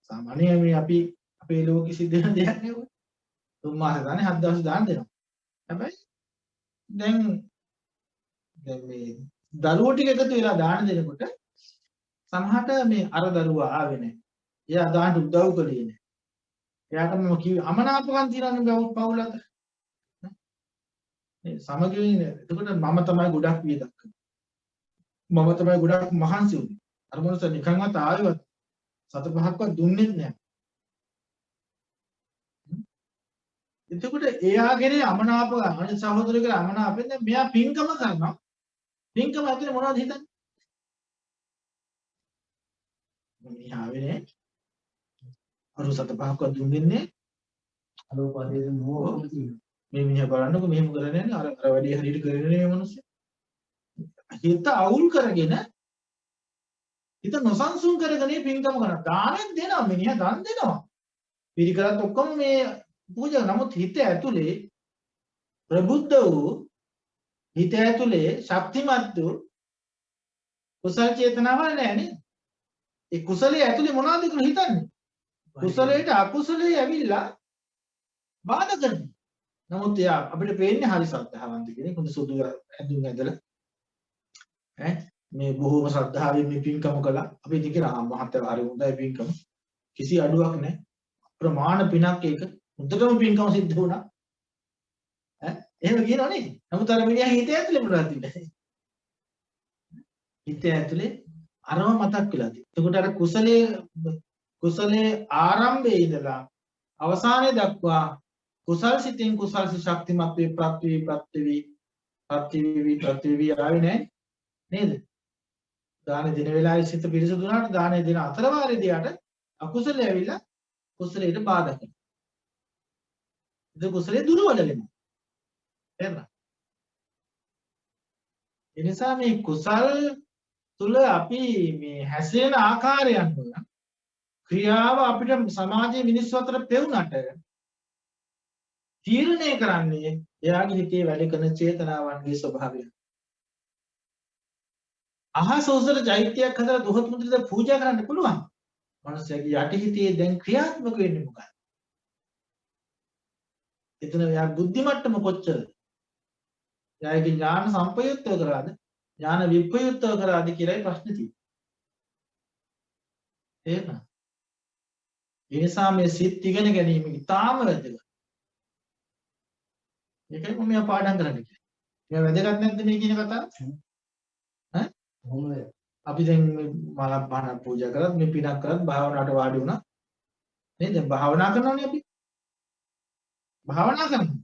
සාමාන්‍යයෙන් මේ අපි අපේ ලෝකෙ සිද්ධ වෙන දෙයක් නේ ඔය. 3 මාස දානේ 7 දවස් දාන දෙනවා. හැබැයි දැන් මේ දරුවෝ ටික එකතු වෙලා දාන දෙනකොට සමහරට මේ අර දරුවා ආවේ නැහැ. එයා දාන්න උදව් කළේ නැහැ. එයාට මම කිව්වේ අමනාපකම් තියනනේ පවුල අතර. මේ සමගින් එතකොට මම තමයි ගොඩක් වියදම් කරන්නේ. මම තමයි ගොඩක් මහන්සි වුනේ. අර මොනස නිකන්වත් ආවෙවත් සත පහක්වත් දුන්නෙත් නැහැ. එතකොට එයාගේ අමනාප අනිත් සහෝදරයගේ අමනාපෙන් දැන් මෙයා පින්කම කරනවා. පින්කම ඇතුලේ මොනවද හිතන්නේ? මේ ආවේ නේ. අර සත පහක්වත් දුන්නේ නැහැ. අලෝපදේ මොකක්ද තියෙන්නේ? මේ මිනිහා බලන්නකො මෙහෙම කරන්නේ නැහැ. අර වැඩේ හරියට කරන්නේ නෙමෙයි මේ මිනිස්සු. හිත අවුල් කරගෙන හිත නොසන්සුන් කරගෙන පින්කම කරනවා. දානෙත් දෙනවා මිනිහා දන් දෙනවා. පිරිකරත් ඔක්කොම මේ පූජා. නමුත් හිත ඇතුලේ ප්‍රබුද්ධ වූ හිත ඇතුලේ ශක්තිමත් වූ කුසල චේතනාව නැහැ නේද? ඒ කුසලයේ ඇතුලේ මොනවද කියලා හිතන්නේ? කුසලයට අකුසලයේ ඇවිල්ලා බාධා කරනවා. නමුත් එයා අපිට පේන්නේ හරි ශ්‍රද්ධාවන්ත කෙනෙක්. හොඳ සුදු ඇඳුම් ඇඳලා මේ බොහෝම ශ්‍රද්ධාවෙන් මේ පින්කම කළා. අපි ඉතින් කියනවා මහත්තයා හරි හොඳයි පින්කම. කිසි අඩුවක් නැහැ. ප්‍රමාණ පිනක් ඒක. හොඳටම පින්කම සිද්ධ වුණා. එහෙම කියනවා නේද? නමුත් අර මිනිහා හිතේ ඇතුලේ මොනවද තිබ්බේ? හිතේ ඇතුලේ අරම මතක් වෙලා තියෙනවා. එතකොට අර කුසලයේ ආරම්භයේ ඉඳලා අවසානයේ දක්වා කුසල් සිතින් කුසල් ශක්තිමත් වේ ප්‍රත්‍යවි ආවේ නැහැ නේද? දාන දින වෙලාවේ සිත පිරිසුදු වුණාට දානේ දින අතර වාරේදී යට අකුසලයේ ඇවිල්ලා කුසලයට බාධා කරනවා. ඒක කුසලයේ දුර්වල වෙනවා. එහෙනම් ඒ නිසා මේ කුසල් තුල අපි මේ හැසිරෙන ආකාරයන් වල ක්‍රියාව අපිට සමාජයේ මිනිස්සු අතර පෙවුනට තීරණය කරන්නේ එයාගේ හිතේ වැඩ කරන චේතනාවන්ගේ ස්වභාවය. අහස උසට චෛත්‍යයක් හදලා දුහත් මුද්‍රිත පූජා කරන්න පුළුවන්. මනුස්සයාගේ යටිහිතේ දැන් ක්‍රියාත්මක වෙන්නේ මොකක්ද? එතන යා බුද්ධි මට්ටම කොච්චරද? යාගේ ඥාන සම්පයුක්තව කරාද? ඥාන විප්‍රයුක්තව කරාද කියලායි ප්‍රශ්නේ තියෙන්නේ. එහෙනම් ඒ නිසා මේ සිත් ඉගෙන ගැනීම ඉතාම වැදගත්. ඒකයි මම මෙයා පාඩම් කරන්නේ කියන්නේ. මේ වැදගත් නැද්ද මේ කියන කතාව? කොහොමද? අපි දැන් මාලා බණ පූජා කරත් මේ පිනක් කරත් භාවනාවට වාඩි වුණා. නේද? දැන් භාවනා කරනවානේ අපි. භාවනා කරනවා.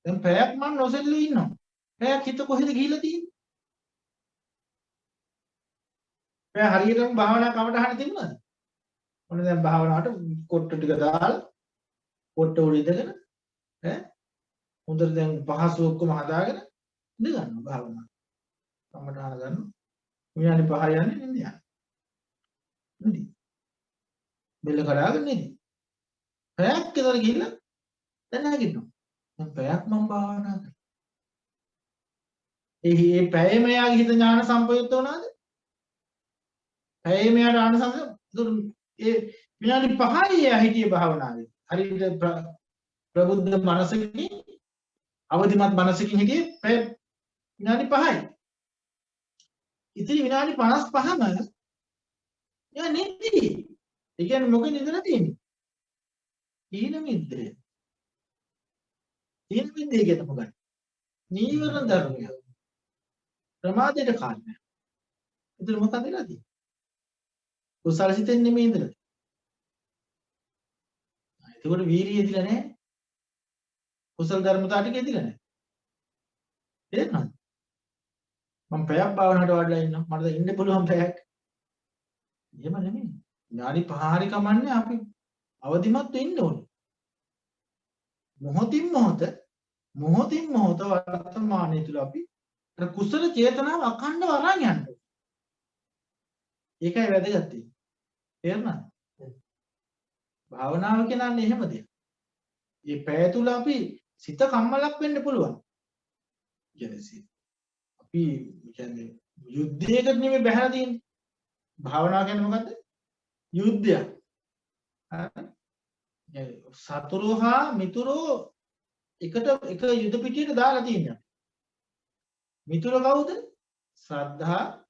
දැන් පැයක් මම නොසෙල්ලී ඉන්නවා. පැයක් හිත කොහෙද ගිහිල්ලා තියෙන්නේ? පැය හරියටම භාවනා කමටහන තිබුණාද? ඔන්න දැන් භාවනාවට කොට්ට ටික දාලා කොට්ට උඩ ඉඳගෙන හොඳට දැන් පහසු ඔක්කොම හදාගෙන ඉඳ ගන්නවා භාවනාව. කමටහන ගන්නවා. විනාඩි 5 යන්නේ නින්ද යනවා. නිදි. බෙල්ල කඩාගෙන නිදි. පැයක් විතර ගිහිල්ලා දැන් නැගිටිනවා. දැන් පැයක් මම භාවනා කරා. ඒ පැයේ මෙයාගේ හිත ඥාන සම්පයුක්ත වුණාද? පැයේ මෙයාට ආනසංස ඒ විනාඩි 5යි එයා හිටියේ භාවනාවේ. හරියට ප්‍රබුද්ධ මනසකින් අවදිමත් මනසකින් හිටියේ පැය විනාඩි 5යි. ඉතින් විනාඩි 55ම එයා නිදි. ඒ කියන්නේ මොකෙන් නිදලා තියෙන්නේ? ඊන මිද්දේ. ඊන මිද්දේ කියන්නේ මොකක්ද? නීවරණ ධර්මය. ප්‍රමාදයට කාරණය. ඒතර මොකද වෙලා තියෙන්නේ? කුසල සිතෙන් නෙමෙයි ඉඳලා. එතකොට වීරිය එදිලා නැහැ. කුසල ධර්මතාව ටික එදිලා නැහැ. තේරෙනවද? මම පැයක් භාවනාවට වඩලා ඉන්නවා. මට ඉන්න පුළුවන් පැයක්. එහෙම නෙමෙයි. විනාඩි 5 හරි කමන්නේ අපි අවදිමත් වෙන්න ඕනේ. මොහොතින් මොහොත වර්තමානයේ තුල අපි අර කුසල චේතනාව අඛණ්ඩව අරන් යන්න. ඒකයි වැදගත් තියෙන්නේ. තේරුණාද? භාවනාව කියන්නේ එහෙම දෙයක්. මේ පැය තුල අපි සිත කම්මලක් වෙන්න පුළුවන්. කියන්නේ අපි කියන්නේ යුද්ධයකට නෙමෙයි බහැලා තියෙන්නේ. භාවනාව කියන්නේ මොකද්ද? යුද්ධයක්. සතුරු හා මිතුරෝ එක යුද පිටියට දාලා තියෙනවා. මිතුර කවුද? ශ්‍රද්ධා,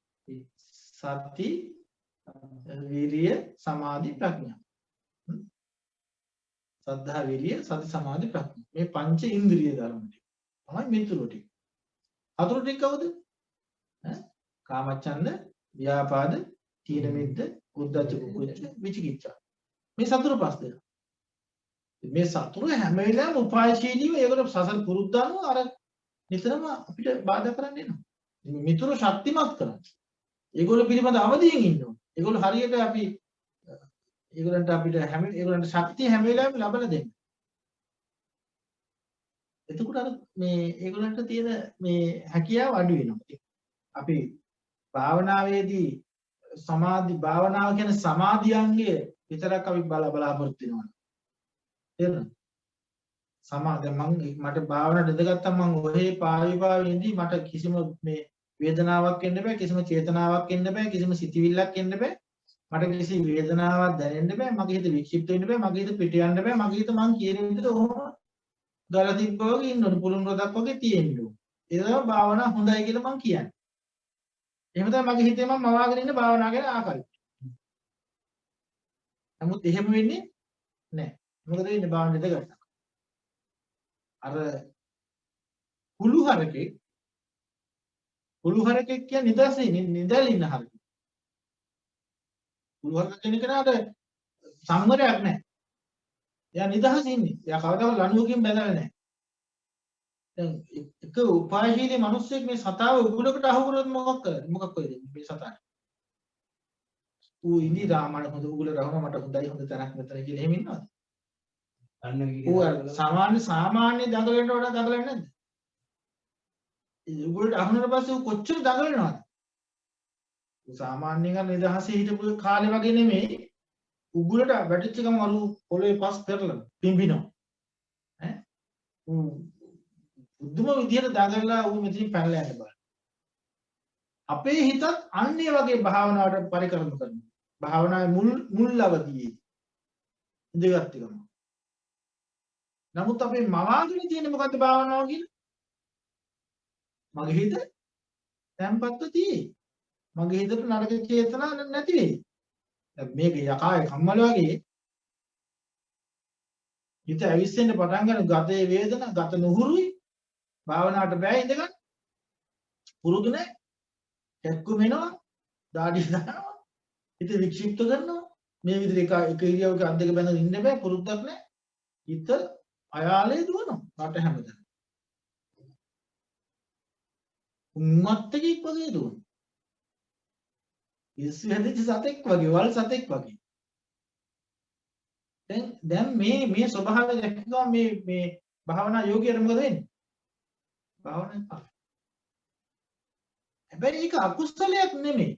සති, විරිය, සමාධි, ප්‍රඥා. ශ්‍රද්ධා, විරිය, සති, සමාධි, ප්‍රඥා. මේ පංච ඉන්ද්‍රිය ධර්ම ටික. තමයි මිතුරෝ ටික. හතුරු ටික කවුද? කාමච්ඡන්ද, ව්‍යාපාද, තීන මිද්ද, උද්ධච්ච කුච්ච, විචිකිච්ඡා. මේ සතුරු පස් දෙනා. මේ සතුරු හැම වෙලාවෙම උපායශීලීව ඒකට සසර පුරුද්දන අර නිතරම අපිට බාධා කරන්න එනවා. මිතුරු ශක්තිමත් කරන්න. ඒගොල්ලෝ පිළිබඳ අවදියෙන් ඉන්න ඕනේ. ඒගොල්ලෝ හරියට අපි ඒගොල්ලන්ට ශක්තිය හැම වෙලාවෙම ලබලා දෙන්න. එතකොට අර මේ ඒගොල්ලන්ට තියෙන මේ හැකියාව අඩු වෙනවා. අපි භාවනාවේදී භාවනාව කියන්නේ සමාධියංගය විතරක් අපි බලාපොරොත්තු වෙනවා. තේරුණාද? මට භාවනාවට ඉඳගත්තම මම ඔහේ පාවි ඉඳි මට කිසිම මේ වේදනාවක් එන්න බෑ, කිසිම චේතනාවක් එන්න බෑ, කිසිම සිතිවිල්ලක් එන්න බෑ. මට කිසි වේදනාවක් දැනෙන්න බෑ, මගේ හිත වික්ෂිප්ත වෙන්න බෑ, මගේ හිත පිට යන්න බෑ, මගේ හිත මං කියන විදිහට ඔහොම ගල තිබ්බා වගේ ඉන්න ඕනේ, පුළුන් රොදක් වගේ තියෙන්න ඕනේ. ඒක තමයි භාවනාව හොඳයි කියලා මං කියන්නේ. එහෙම තමයි මගේ හිතේ මම මවාගෙන ඉන්න භාවනාව ගැන ආකල්ප. නමුත් එහෙම වෙන්නේ නැහැ. මොකද වෙන්නේ භාවනාව ඉඳගත්තා. අර කුළු හරකෙක් කියන්නේ නිදර්ශනේ නිදලා ඉන්න හරකෙක්. කුළු හරක කියන කෙනාට සංවරයක් නැහැ. එයා නිදහස ඉන්නේ. එයා කවදාවත් ලණුවකින් බැඳලා නැහැ. දැන් එක උපායශීලී මිනිස්සෙක් මේ සතාව උගුලකට අහු කරොත් මොකක් වෙයිද මේ සතාට? ඌ ඉඳි රාමණ හොඳ උගුලට අහුම මට හොඳ තැනක් මෙතන කියලා එහෙම ඉන්නවද? ඌ සාමාන්‍ය දඟලනට වඩා දඟලන්නේ නැද්ද? උගුලට අහුනට පස්සේ ඌ කොච්චර දඟලනවද? ඌ සාමාන්‍යයෙන් නිදහසේ හිටපු කාලේ වගේ නෙමෙයි. උගුලට වැටිච්ච ගම අලු පොළවේ පස් පෙරලන පිම්බිනවා. ඈ ඌ බුදුම විදියට දඟලලා ඌ මෙතනින් පැනලා යන්න බලන්න. අපේ හිතත් අන්නේ වගේ භාවනාවට පරිකරණය කරනවා. භාවනාවේ මුල් අවදියේ ඉඳගත් ගම. නමුත් අපේ මවාගෙන තියෙන්නේ මොකද්ද භාවනාව කියන්නේ? මගේ හිත තැම්පත්ව තියෙයි. මගේ හිතට නරක චේතනා නැති වෙයි. දැන් මේක යකායේ කම්මල වගේ හිත ඇවිස්සෙන්න පටන් ගන්න ගතේ වේදනා ගත නුහුරුයි භාවනාවට බෑ ඉඳගන්න. පුරුදු නැහැ. එක්කම එනවා දාඩිය දානවා හිත වික්ෂිප්ත කරනවා මේ විදිහට එක ඉරියව්වක අත් දෙක බැඳගෙන ඉන්න බෑ පුරුද්දක් නැහැ. හිත අයාලේ දුවනවා රට හැමතැන. උම්මත්තකෙක් වගේ දුවනවා. ඉස්සු හැදිච්ච සතෙක් වගේ වල් සතෙක් වගේ. දැන් මේ ස්වභාවය දැක්කම මේ භාවනා යෝගියට මොකද වෙන්නේ? භාවනාවේ පා. හැබැයි ඒක අකුසලයක් නෙමෙයි.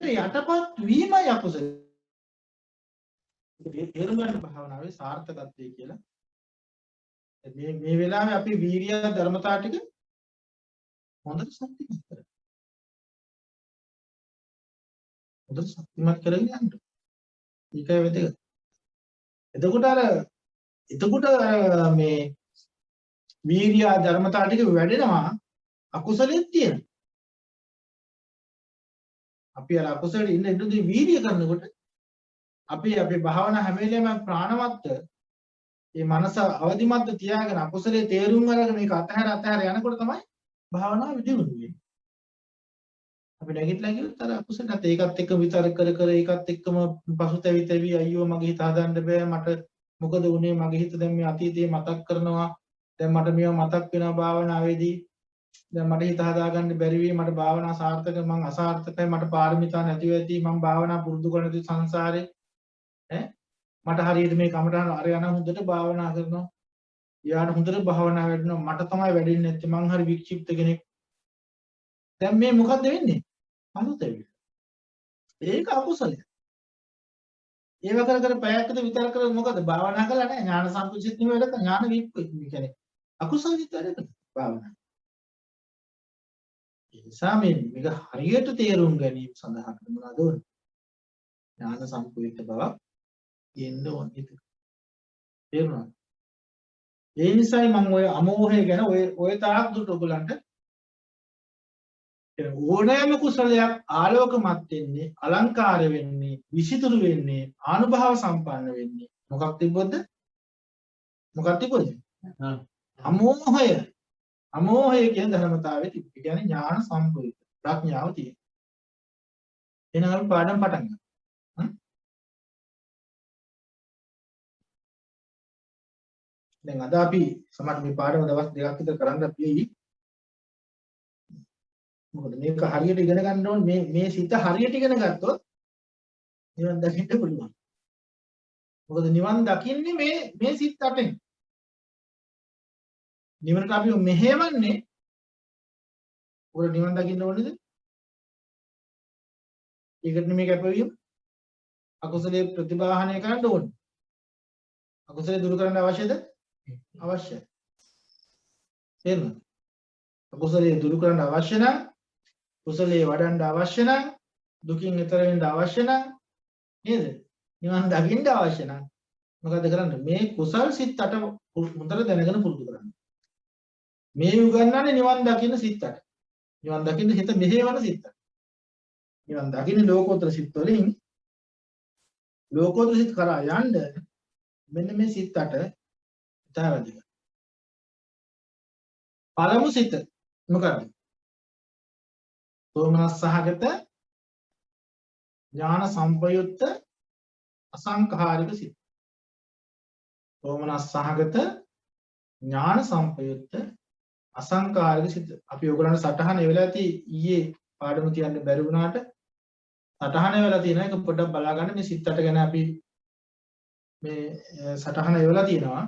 යටපත් වීමයි අකුසල. ඒ තේරුම් ගන්න භාවනාවේ සාර්ථකත්වය කියලා. මේ වෙලාවේ අපි වීර්ය ධර්මතා ටික හොඳට ශක්තිමත් කරගන්න. හොඳට ශක්තිමත් කරගෙන යන්න. ඒකයි වැදගත්. එතකොට මේ වීර්ය ධර්මතා ටික වැඩෙනවා අකුසලෙත් තියෙනවා. අපි අර අකුසලෙ ඉන්න ඉඳි වීර්ය කරනකොට අපේ භාවනා හැම වෙලේම ප්‍රාණවත්ව මේ මනස අවදිමත්ව තියාගෙන අකුසලයේ තේරුම් අරගෙන මේක අතහැර යනකොට තමයි භාවනාව විදිනුනේ වෙන්නේ. අපි නැගිටලා ගියොත් අර අකුසලට ඒකත් එක්ක විතර කර ඒකත් එක්කම පසුතැවි අයියෝ මගේ හිත හදන්න බෑ මට මොකද වුනේ මගේ හිත දැන් මේ අතීතේ මතක් කරනවා දැන් මට මේව මතක් වෙනවා භාවනාවේදී දැන් මට හිත හදාගන්න බැරි වෙයි මට භාවනා සාර්ථක මං අසාර්ථකයි මට පාරමිතා නැතිව ඇති මං භාවනා පුරුදු කරන දේ සංසාරේ මට හරියට මේ කමටහන අර යන හොඳට භාවනා කරනවා යාන හොඳට භාවනා වැඩනවා මට තමයි වැඩින්නේ නැත්තේ මං හරි වික්ෂිප්ත කෙනෙක් දැන් මේ මොකද්ද වෙන්නේ අනුතේවි ඒක අකුසලයි ඒව කර පැයකට විතර කර මොකද භාවනා කළා නෑ ඥාන සම්පූර්ණිත නෙවෙයි වැඩ ඥාන විප්පයි කියන්නේ අකුසල විතරද භාවනා ඒ නිසා මේක හරියට තේරුම් ගැනීම සඳහා මොනවද ඕනේ ඥාන සම්පූර්ණිත බව එන්න ඕනේ තේරුණා ඒ නිසායි මම ඔය අමෝහය ගැන ඔය තාක් දුරට ඔයගලන්ට ඕනෑම කුසලයක් ආලෝකමත් වෙන්නේ අලංකාර වෙන්නේ විසිතුරු වෙන්නේ ආනුභාව සම්පන්න වෙන්නේ මොකක් තිබ්බොත්ද අමෝහය කියන ධර්මතාවයේ තිබ්බ. ඒ කියන්නේ ඥාන සම්පූර්ණ ප්‍රඥාව තියෙන. එහෙනම් අපි පාඩම් පටන් ගමු. දැන් අද අපි සමහර මේ පාඩම දවස් දෙකක් විතර කරන්න අපි මොකද මේක හරියට ඉගෙන ගන්න ඕනේ මේ සිත හරියට ඉගෙන ගත්තොත් නිවන් දකින්න පුළුවන්. මොකද නිවන් දකින්නේ මේ සිත් අටෙන්. නිවනට අපි මෙහෙවන්නේ උර නිවන් දකින්න ඕනේද? ඒකට නෙමෙයි කැපවීම. අකුසලයේ ප්‍රතිබාහනය කරන්න ඕනේ. අකුසලයේ දුරු කරන්න අවශ්‍යද? අවශ්‍යයි. එහෙනම් අකුසලයේ දුරු කරන්න අවශ්‍ය නම් කුසලයේ වඩන්න අවශ්‍ය නම් දුකින් ඈතර වෙන්න අවශ්‍ය නම් නේද? නිවන් දකින්න අවශ්‍ය නම් මොකද කරන්නේ? මේ කුසල් සිත් අට හොඳට දැනගෙන පුරුදු කරන්න. මේ උගන්වන්නේ නිවන් දකින්න සිත් අට. නිවන් දකින්න හිත මෙහෙවන සිත් අට. නිවන් දකින්න ලෝකෝත්තර සිත් වලින් ලෝකෝත්තර සිත් කරා යන්න මෙන්න මේ සිත් අට ඉතා වැදගත්. පළමු සිත මොකක්ද? සෝමනස් සහගත ඥාන සම්පයුක්ත අසංඛාරික සිත. සෝමනස් සහගත ඥාන සම්පයුක්ත අසංඛාරික සිත. අපි ඔයගොල්ලන්ට සටහන වෙලා ඇති ඊයේ පාඩම කියන්න බැරි වුණාට සටහන වෙලා තියෙන එක පොඩ්ඩක් බලා ගන්න මේ සිත් අට ගැන අපි මේ සටහන වෙලා තියෙනවා.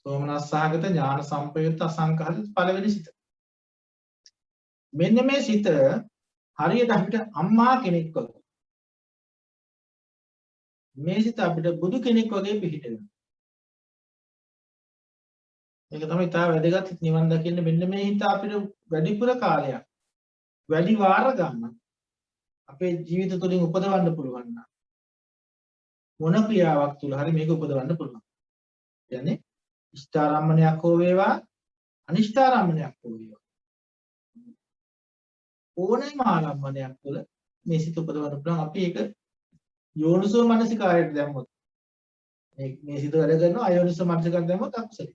සෝමනස් සහගත ඥාන සම්පයුක්ත අසංඛාරික පළවෙනි සිත. මෙන්න මේ සිත හරියට අපිට අම්මා කෙනෙක් වගේ. මේ සිත අපිට බුදු කෙනෙක් වගේ පිහිටෙනවා. ඒක තමයි තා වැදගත් නිවන් දකින්න මෙන්න මේ හිත අපිට වැඩිපුර කාලයක් වැඩි වාර ගන්න අපේ ජීවිත තුළින් උපදවන්න පුළුවන් නම් මොන ක්‍රියාවක් තුළ හරි මේක උපදවන්න පුළුවන්. කියන්නේ ඉෂ්ඨාරම්මණයක් හෝ වේවා අනිෂ්ඨාරම්මණයක් හෝ වේවා ඕනෑම ආරම්භණයක් තුළ මේ සිත උපදවන්න පුළුවන්. අපි ඒක යෝනිසෝ මනසිකාරයට දැම්මොත් මේ සිත වැඩ කරනවා අයෝනිසෝ මනසිකාරයට දැම්මොත් අකුසලයි.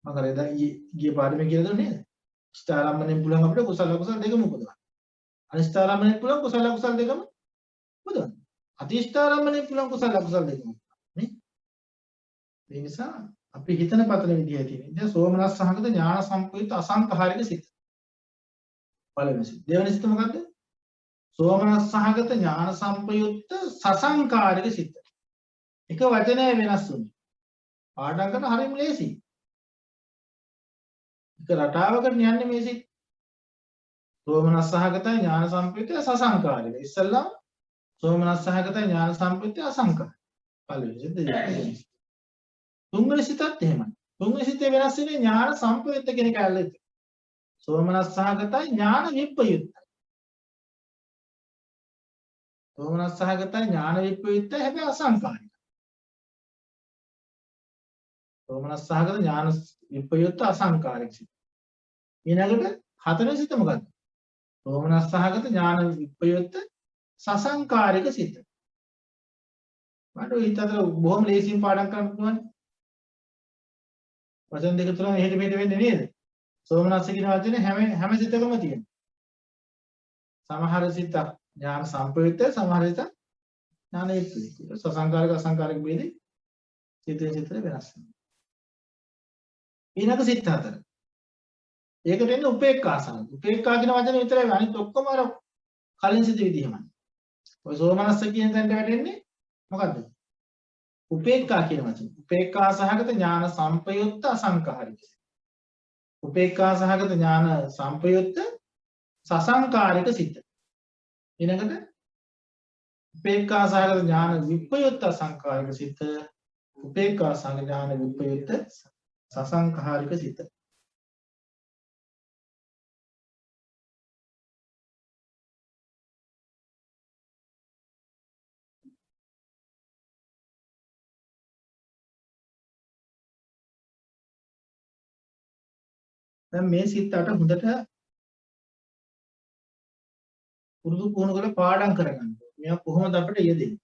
මම කරේද ගිය පාඩමේ කියලා දුන්නේ නේද? ඉෂ්ඨාරම්මණයෙන් පුළුවන් අපිට කුසල අකුසල දෙකම උපදවන්න. අනිෂ්ඨාරම්මණයෙන් පුළුවන් කුසල අකුසල දෙකම උපදවන්න. අතිෂ්ඨාරම්මණයෙන් පුළුවන් කුසල අකුසල දෙකම නේ? ඒ නිසා අපි හිතන පතන විදිහයි තියෙන්නේ. දැන් සෝමනස් සහගත ඥාන සම්පූර්ණ අසංඛාරික සිත. පළවෙනි සිත. දෙවෙනි සිත මොකද්ද? සෝමනස් සහගත ඥාන සම්පයුක්ත සසංකාරික සිත. එක වචනය වෙනස් වුනේ. පාඩම් කරන හරියම ලේසි. එක රටාවකට යන්නේ මේ සිත්. සෝමනස්සහගතයි ඥාන සම්ප්‍රයුක්තය සසංකාරික. ඉස්සල්ලාම සෝමනස්සහගතයි ඥාන සම්ප්‍රයුක්තය අසංකාරික. පළවෙනි සිත දෙවෙනි. තුන්වෙනි සිතත් එහෙමයි. තුන්වෙනි සිතේ වෙනස් වෙන්නේ ඥාන සම්ප්‍රයුක්ත කියන කැලේ. සෝමනස්සහගතයි ඥාන විප්‍රයුක්තයි. සෝමනස්සහගතයි ඥාන විප්‍රයුක්තයි හැබැයි අසංකාරික. සෝමනස්සහගත ඥාන විප්‍රයුක්ත අසංකාරික සිත. ඊළඟට හතරවෙනි සිත මොකක්ද? සෝමනස්සහගත ඥාන විප්‍රයුක්ත සසංකාරික සිත. මට හිත අතර බොහොම ලේසියෙන් පාඩම් කරන්න පුළුවන්. වචන දෙක තුන එහෙට මෙහෙට වෙන්නේ නේද? සෝමනස්ස කියන වචනේ හැම සිතකම තියෙනවා. සමහර සිත ඥාන සම්ප්‍රයුක්ත, සමහර සිත ඥාන විප්‍රයුක්ත. සසංකාරික අසංකාරික බෙදේ සිතේ වෙනස් වෙනවා. ඊළඟ සිත හතර. ඒකට එන්නේ උපේක්ඛා සහගත. උපේක්ඛා කියන වචනේ විතරයි අනිත් ඔක්කොම අර කලින් සිත විදිහමයි. ඔය සෝමනස්ස කියන තැනට වැටෙන්නේ මොකද්ද? උපේක්ඛා කියන වචනේ. උපේක්ඛා සහගත ඥාන සම්ප්‍රයුක්ත අසංකාරික. උපේක්ඛා සහගත ඥාන සම්ප්‍රයුක්ත සසංකාරික සිත. ඊළඟට උපේක්ඛා සහගත ඥාන විප්‍රයුක්ත අසංකාරික සිත. උපේක්ඛා සහගත ඥාන විප්‍රයුක්ත සසංකාරික සිත. දැන් මේ සිත් අට හොඳට පුරුදු පුහුණු කරලා පාඩම් කරගන්න. මේවා කොහොමද අපිට යෙදෙන්නේ?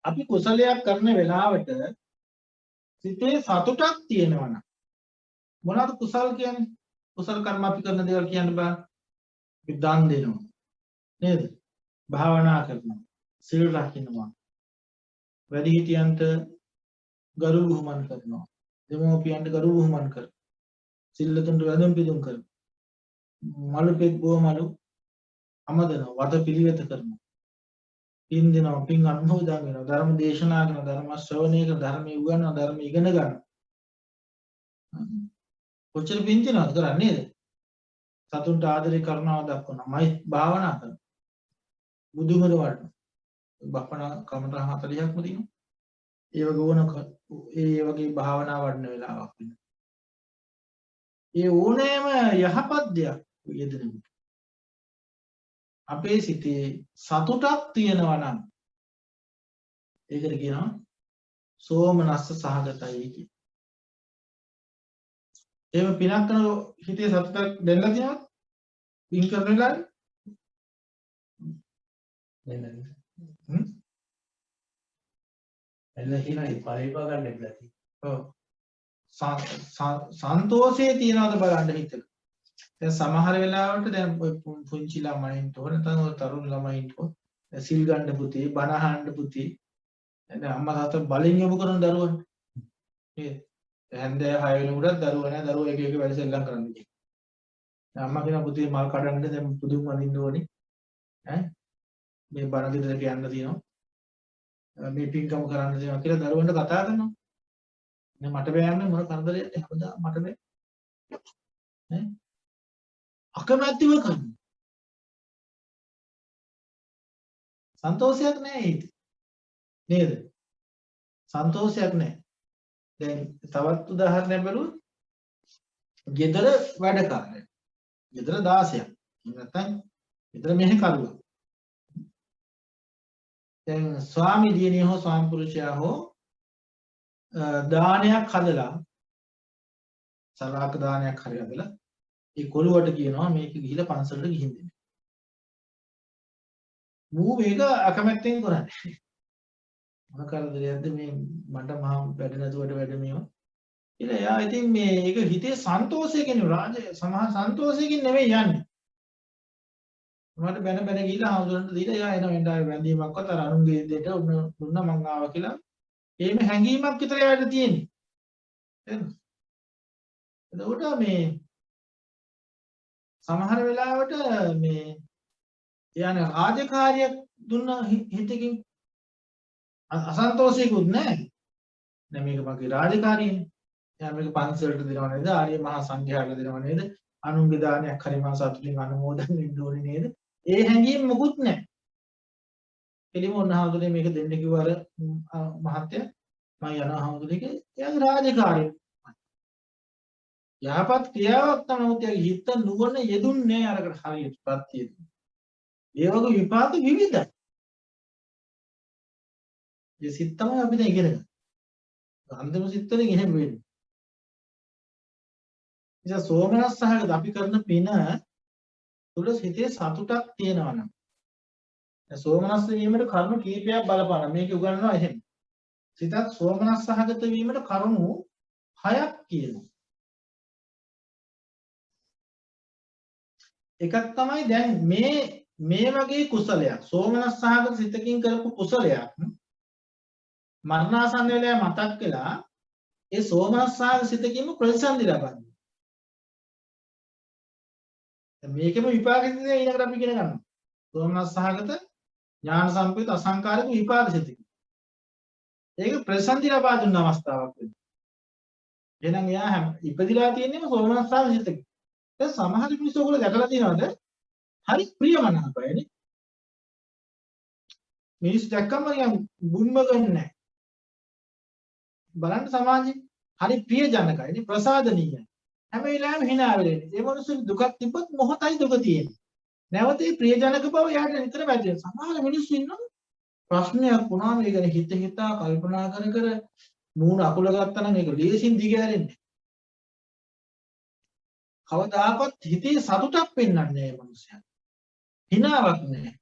අපි කුසලයක් කරන වෙලාවට සිතේ සතුටක් තියෙනවා නම් මොනවාද කුසල් කියන්නේ? කුසල කර්ම අපි කරන දේවල් කියන්න බෑ. අපි දන් දෙනවා. නේද? භාවනා කරනවා. සිල් රකින්නවා. වැඩිහිටියන්ට ගරු බුහුමන් කරනවා. දෙමෝපියන්ට ගරු බුහුමන් කරනවා. සිල්ලතුන්ට වැඳුම් පිදුම් කරනවා. මලු පෙත් බොමලු අමදනවා. වද පිළිවෙත කරනවා. පින් දෙනවා. පින් අනුමෝදන් වෙනවා. ධර්ම දේශනා කරනවා. ධර්ම ශ්‍රවණය කරනවා. ධර්ම ඉගෙනනවා. ධර්ම ඉගෙන ගන්නවා. කොච්චර පින් දෙනවද කරන්නේ නේද? සතුන්ට ආදරේ කරුණාව දක්වනවා. මයි භාවනා කරනවා. බුදුමර වඩනවා. බප්පනා කමරා 40ක්ම තියෙනවා. ඒ වගේ භාවනා වඩන වෙලාවක් වෙනවා. ඒ ඕනෑම යහපත් දෙයක් යෙදෙනකොට අපේ සිතේ සතුටක් තියෙනවා නම් ඒකට කියනවා සෝමනස්ස සහගතයි කියලා. එහෙම පිනක් කරන හිතේ සතුටක් දැනලා තියෙනවද? පින් කරන වෙලාවේ? එන්න හිනයි පරිපා ගන්න බැලති. ඔව්. සන්තෝෂයේ තියනවාද බලන්න හිතක. දැන් සමහර වෙලාවට දැන් ඔය පුංචි ළමයින්ට ඕන නැත්නම් ඔය තරුණ ළමයින්ට සිල් ගන්න පුතේ බණ අහන්න පුතේ දැන් අම්මා තාත්තා බලෙන් යොමු කරන දරුවන්ට නේද? හැන්දෑ 6 වෙනකොටත් දරුවා නෑ දරුවා එක එක වැඩ සෙල්ලම් කරන්න කියලා. දැන් අම්මා කියන පුතේ මල් කඩන්න දැන් පුදුම වදින්න ඕනේ. ඈ මේ බණ ගෙදරට යන්න තියෙනවා. මේ පින්කම කරන්න තියෙනවා කියලා දරුවන්ට කතා කරනවා. නේ මට බෑන්නේ මොන කරදරයක්ද හැමදාම මට බෑ. නේ? අකමැතිව කරනවා. සන්තෝෂයක් නෑ ඒක. නේද? සන්තෝෂයක් නෑ. දැන් තවත් උදාහරණයක් බලමු. ගෙදර වැඩකාරය. ගෙදර 16ක්. නැත්නම් ගෙදර මෙහෙ කරුවා. දැන් ස්වාමි දියණිය හෝ ස්වාමි පුරුෂයා හෝ දානයක් හදලා සලාක දානයක් හරි හදලා ඒ කොළුවට කියනවා මේක ගිහිලා පන්සලට ගිහින් දෙන්න. මූ මේක අකමැත්තෙන් කරන්නේ. මොන කරදරයක්ද මේ මට මහා වැඩ නැතුවට වැඩ මේවා. කියලා එයා ඉතින් මේ ඒක හිතේ සන්තෝෂයකින් රාජය සමහර සන්තෝෂයකින් නෙවෙයි යන්නේ. මට බැන බැන ගිහලා හවුදරන්ට දීලා එයා එන වෙන්ඩාවේ වැඳීමක්වත් අර අනුන්ගේ දෙයට දුන්නා මං ආවා කියලා. එහෙම හැඟීමක් විතර එයාට තියෙන්නේ. එහෙනම් එතකොට මේ සමහර වෙලාවට මේ යන රාජකාරියක් දුන්න හිතකින් අසන්තෝෂයකුත් නැහැ. දැන් මේක මගේ රාජකාරියනේ. එයා මේක පන්සලට දෙනව නේද? ආර්ය මහා සංඝයාට දෙනව නේද? අනුන්ගේ දානයක් හරි මා සතුටින් අනුමෝදන් වෙන්න ඕනේ නේද? ඒ හැඟීම් මොකුත් නැහැ. එළිම උන්වහන්සේ මේක දෙන්න කිව්වා අර මහත්තයා මම යනවා හමුදුනේ කියලා. එයාගේ රාජකාරිය. යහපත් ක්‍රියාවක් තමයි උත්ය හිත නුවණ යෙදුන්නේ අරකට හරියට ප්‍රත්‍යය. ඒ වගේ විපාක විවිධයි. ඒ සිත් තමයි අපි දැන් ඉගෙන ගන්න. අන්තිම සිත් වලින් එහෙම වෙන්නේ. ඉතින් සෝමනස් සහගත අපි කරන පින තුල හිතේ සතුටක් තියෙනවා නම් සෝමනස් වීමට කරුණු කීපයක් බලපාන මේක උගන්වනවා එහෙම. සිතත් සෝමනස් සහගත වීමට කරුණු 6ක් කියනවා. එකක් තමයි දැන් මේ වගේ කුසලයක් සෝමනස් සහගත සිතකින් කරපු කුසලයක් මරණාසන්න වෙලාවේ මතක් වෙලා ඒ සෝමනස් සහගත සිතකින්ම ප්‍රතිසන්දි ලබන්නේ. මේකෙම විපාකෙදී ඊළඟට අපි ඉගෙන ගන්නවා. සෝමනස් සහගත ඥාන සම්පේත අසංකාරික විපාක සිතකින්. ඒක ප්‍රතිසන්දි ලබා දුන්න අවස්ථාවක් වෙනවා. එහෙනම් එයා ඉපදිලා තියෙන්නේම සෝමනස් සහගත සිතකින්. දැන් සමහර මිනිස්සු ඔයගොල්ලෝ දැකලා තියෙනවද? හරි ප්‍රියමනාපයිනේ. මිනිස්සු දැක්කම නිකන් බුම්ම ගන්නෑ. බලන්න සමාජේ හරි ප්‍රියජනකයි ප්‍රසාදනීයයි. හැම වෙලාවෙම hina වෙන්නේ. ඒ මිනිස්සු දුකක් තිබ්බත් මොහොතයි දුක තියෙන්නේ. නැවත ඒ ප්‍රියජනක බව යාට නිතර වැටෙනවා. සමහර මිනිස්සු ඉන්නවා ප්‍රශ්නයක් වුණා මේ ගැන හිතා කල්පනා කර මූණ අකුල ගත්තා නම් ඒක ලේසින් දිගහැරෙන්නේ. කවදාකවත් හිතේ සතුටක් පෙන්වන්නේ නැහැ මේ මිනිස්සයා. hinaවක් නැහැ.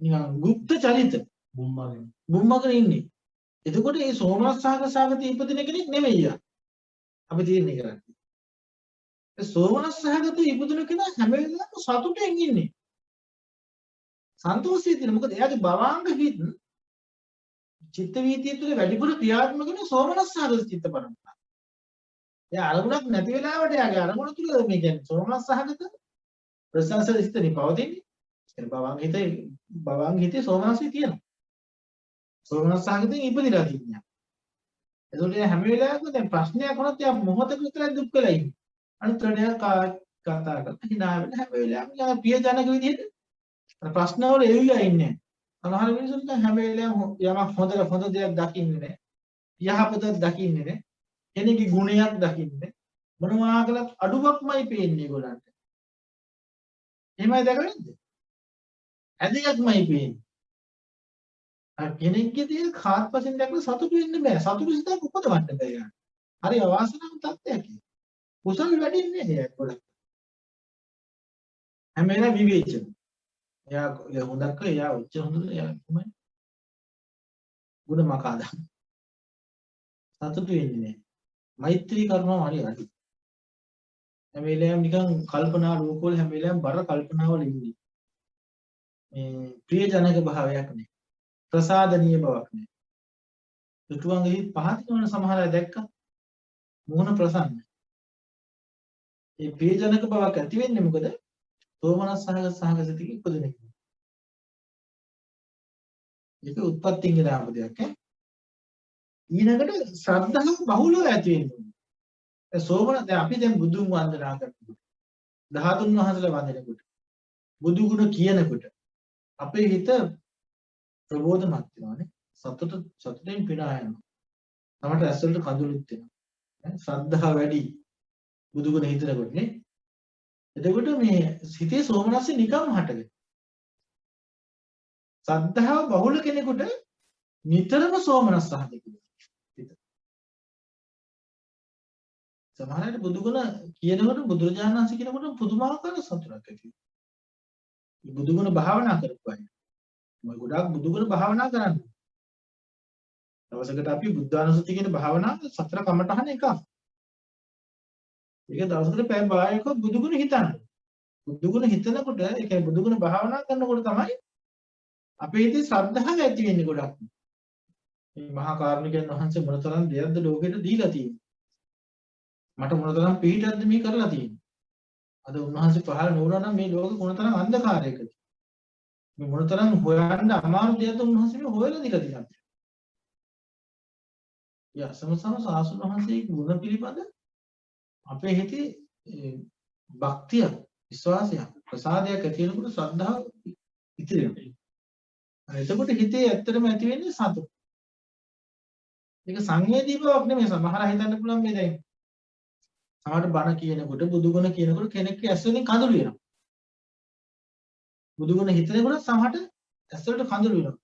නිකන් গুপ্ত චරිත බුම්මගෙන ඉන්නේ. එතකොට මේ සෝමනස් සහගත ඉපදින කෙනෙක් නෙමෙයි යා. අපි තීරණය කරන්නේ. ඒ සෝමනස් සහගත ඉපදින කෙනා හැම වෙලාවෙම සතුටෙන් ඉන්නේ. සන්තෝෂී තියෙන මොකද එයාගේ භවාංග හිත් චිත්ත වීතිය තුළ වැඩිපුර ක්‍රියාත්මක වෙන සෝමනස් සහගත චිත්ත පරම්පරාව. එයා අරමුණක් නැති වෙලාවට එයාගේ අරමුණ තුළ මේ කියන්නේ සෝමනස් සහගත ප්‍රසංසල සිතේ පවතින්නේ. ඒ භවාංග හිතේ සෝමනස්සේ තියෙනවා. සෝමනස් සහගතෙන් ඉපදිලා තියෙනවා. ඒකට හැම වෙලාවෙම දැන් ප්‍රශ්නයක් වුණත් එයා මොහොතක විතරයි දුක් වෙලා ඉන්නේ. අනිත් වැඩ කතා කරලා hina වෙන හැම වෙලාවෙම යා ප්‍රියජනක විදිහට ප්‍රශ්න වල එවිලා ඉන්නේ. සමහර මිනිස්සු නිකන් හැම වෙලාවෙම යමක් හොඳ දෙයක් දකින්නේ නැහැ. යහපතක් දකින්නේ නැහැ. කෙනෙකුගේ ගුණයක් දකින්නේ නැහැ. මොනවා කළත් අඩුවක්මයි පේන්නේ ඒගොල්ලන්ට. එහෙමයි දැකලා නැද්ද? ඇදයක්මයි පේන්නේ. කෙනෙක්ගේ දේ කාත්පසින් දැකලා සතුටු වෙන්න බෑ. සතුටු සිතක් උපදවන්න බෑ යාට. හරි අවාසනාවන්ත තත්ත්වයක් ඒක. කුසල් වැඩින්නේ නැහැ ගොඩක්. හැම වෙලාවෙම විවේචන. එයා හොඳක් එයා උච්ච හොඳද එයා කොහොමද? ගුණ මකාදා. සතුටු වෙන්නේ නැහැ. මෛත්‍රී කරුණාව හරි අඩුයි. හැම වෙලාවෙම නිකන් කල්පනා ලෝකවල හැම වෙලාවෙම බර කල්පනාවල ඉන්නේ. මේ ප්‍රියජනක භාවයක් නැහැ. ප්‍රසාදනීය බවක් නැහැ. දුටුවන්ගේ හිත් පහදිනවන සමහර අය දැක්කා. මොහොන ප්‍රසන්න. ඒ ප්‍රියජනක බවක් ඇති වෙන්නේ මොකද? සෝමනස් සහගත සිතක ඉපදෙන එක. ඒක උත්පත්තියෙන් ගෙන ආපු දෙයක් ඈ. ඊළඟට ශ්‍රද්ධාව බහුලව ඇති වෙනවා. ඒ සෝමන දැන් අපි දැන් බුදුන් වන්දනා කරනකොට 13 වහන්සේලා වන්දනකොට බුදු ගුණ කියනකොට අපේ හිත ප්‍රබෝධමත් වෙනවානේ. සතුටෙන් පිනා යනවා. තමට ඇස්වලට කඳුළුත් වෙනවා. ශ්‍රද්ධාව වැඩි බුදු ගුණ හිතනකොට නේ. එතකොට මේ හිතේ සෝමනස්සේ නිකම් හටගෙන. ශ්‍රද්ධාව බහුල කෙනෙකුට නිතරම සෝමනස් සහගත හිත. සමහර අය බුදු ගුණ කියනකොට බුදුරජාණන් වහන්සේ කියනකොට පුදුමාකාර සතුටක් ඇති වෙනවා. මේ බුදු ගුණ භාවනා කරපුවා. මම ගොඩාක් බුදු ගුණ භාවනා කරන්නේ. දවසකට අපි බුද්ධානුස්සති කියන භාවනාව සතර කමඨහන එකක්. ඒක දවසකට පැය භාගයක බුදු ගුණ හිතන්න. බුදු ගුණ හිතනකොට ඒ කියන්නේ බුදු ගුණ භාවනා කරනකොට තමයි අපේ හිතේ ශ්‍රද්ධාව ඇති වෙන්නේ ගොඩක්. මේ මහා කාරුණිකයන් වහන්සේ මොනතරම් දෙයක්ද ලෝකෙට දීලා තියෙන්නේ. මට මොනතරම් පිළිටක්ද මේ කරලා තියෙන්නේ. අද උන්වහන්සේ පහළ නොවුණා නම් මේ ලෝකෙ මොනතරම් අන්ධකාරයකද. මේ මොනතරම් හොයන්න අමාරු දෙයක්ද උන්වහන්සේ මේ හොයලා දීලා තියෙනවා. ඒ අසමසම සාසුන වහන්සේගේ ගුණ පිළිබඳ අපේ හිතේ භක්තිය, විශ්වාසය, ප්‍රසාදයක් ඇති වෙනකොට ශ්‍රද්ධාව ඉතිරි වෙනවා. එතකොට හිතේ ඇත්තටම ඇති වෙන්නේ සතුට. ඒක සංවේදී බවක් නෙමෙයි. සමහර අය හිතන්න පුළුවන් මේ දැන් සමහරට බණ කියනකොට බුදුගුණ කියනකොට කෙනෙක්ගේ ඇස් වලින් කඳුළු එනවා. බුදුගුණ හිතනකොට සමහරට ඇස් වලට කඳුළු එනවා.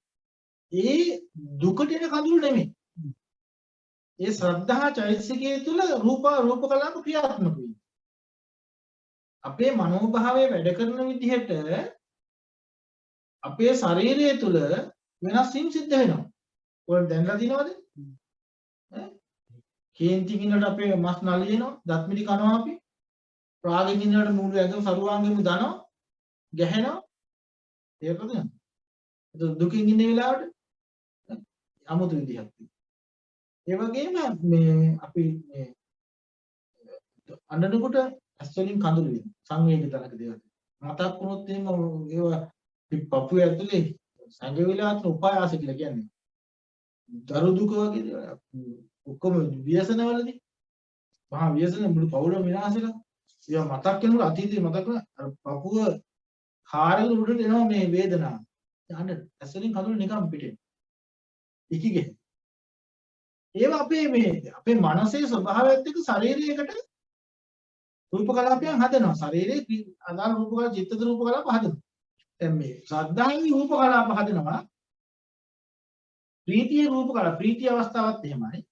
ඒ දුකට එන කඳුළු නෙමෙයි. ඒ ශ්‍රද්ධා චෛතසිකයේ තුල රූප කලාප ක්‍රියාත්මක වෙනවා. අපේ මනෝභාවය වැඩ කරන විදිහට අපේ ශරීරය තුල වෙනස් වීම සිද්ධ වෙනවා. ඔයාලා දැනලා දිනවද? කේන්ති කිනට අපේ මස් නලියනවා, දත් මිටි කනවා අපි. රාගෙන් කිනට මූල ඇඟ සරුවාංගෙම දනවා, ගැහෙනවා. ඒකද? දුකින් ඉන්න වෙලාවට අමුතු විදිහක් තියෙනවා. ඒ වගේම මේ අපි මේ අඬනකොට ඇස් වලින් කඳුළු වෙනවා. සංවේදීතනක දේවල්. මතක් වුණොත් එහෙම ඒවා පපුවේ ඇතුලේ සංවේදීලාත්ම උපායාස කියලා කියන්නේ. දරු දුක වගේ දේවල්. ඔක්කොම ව්‍යසනවලදී මහා ව්‍යසන මුළු පවුලම විනාශ වෙනවා. ඒවා මතක් වෙනකොට අතීතේ මතක් වෙන අර පපුව කාර්යවල උඩට එනවා මේ වේදනාව. අඬ ඇස් වලින් කඳුළු නිකන් පිටේ. ඉකිගේ. ඒවා අපේ මනසේ ස්වභාවයත් එක්ක ශරීරයකට රූප කලාපයන් හදනවා. ශරීරයේ අදාළ රූප කලාප, චිත්තද රූප කලාප හදනවා. දැන් මේ ශ්‍රද්ධාවේ රූප කලාප හදනවා. ප්‍රීතියේ රූප කලාප, ප්‍රීතිය අවස්ථාවත් එහෙමයි.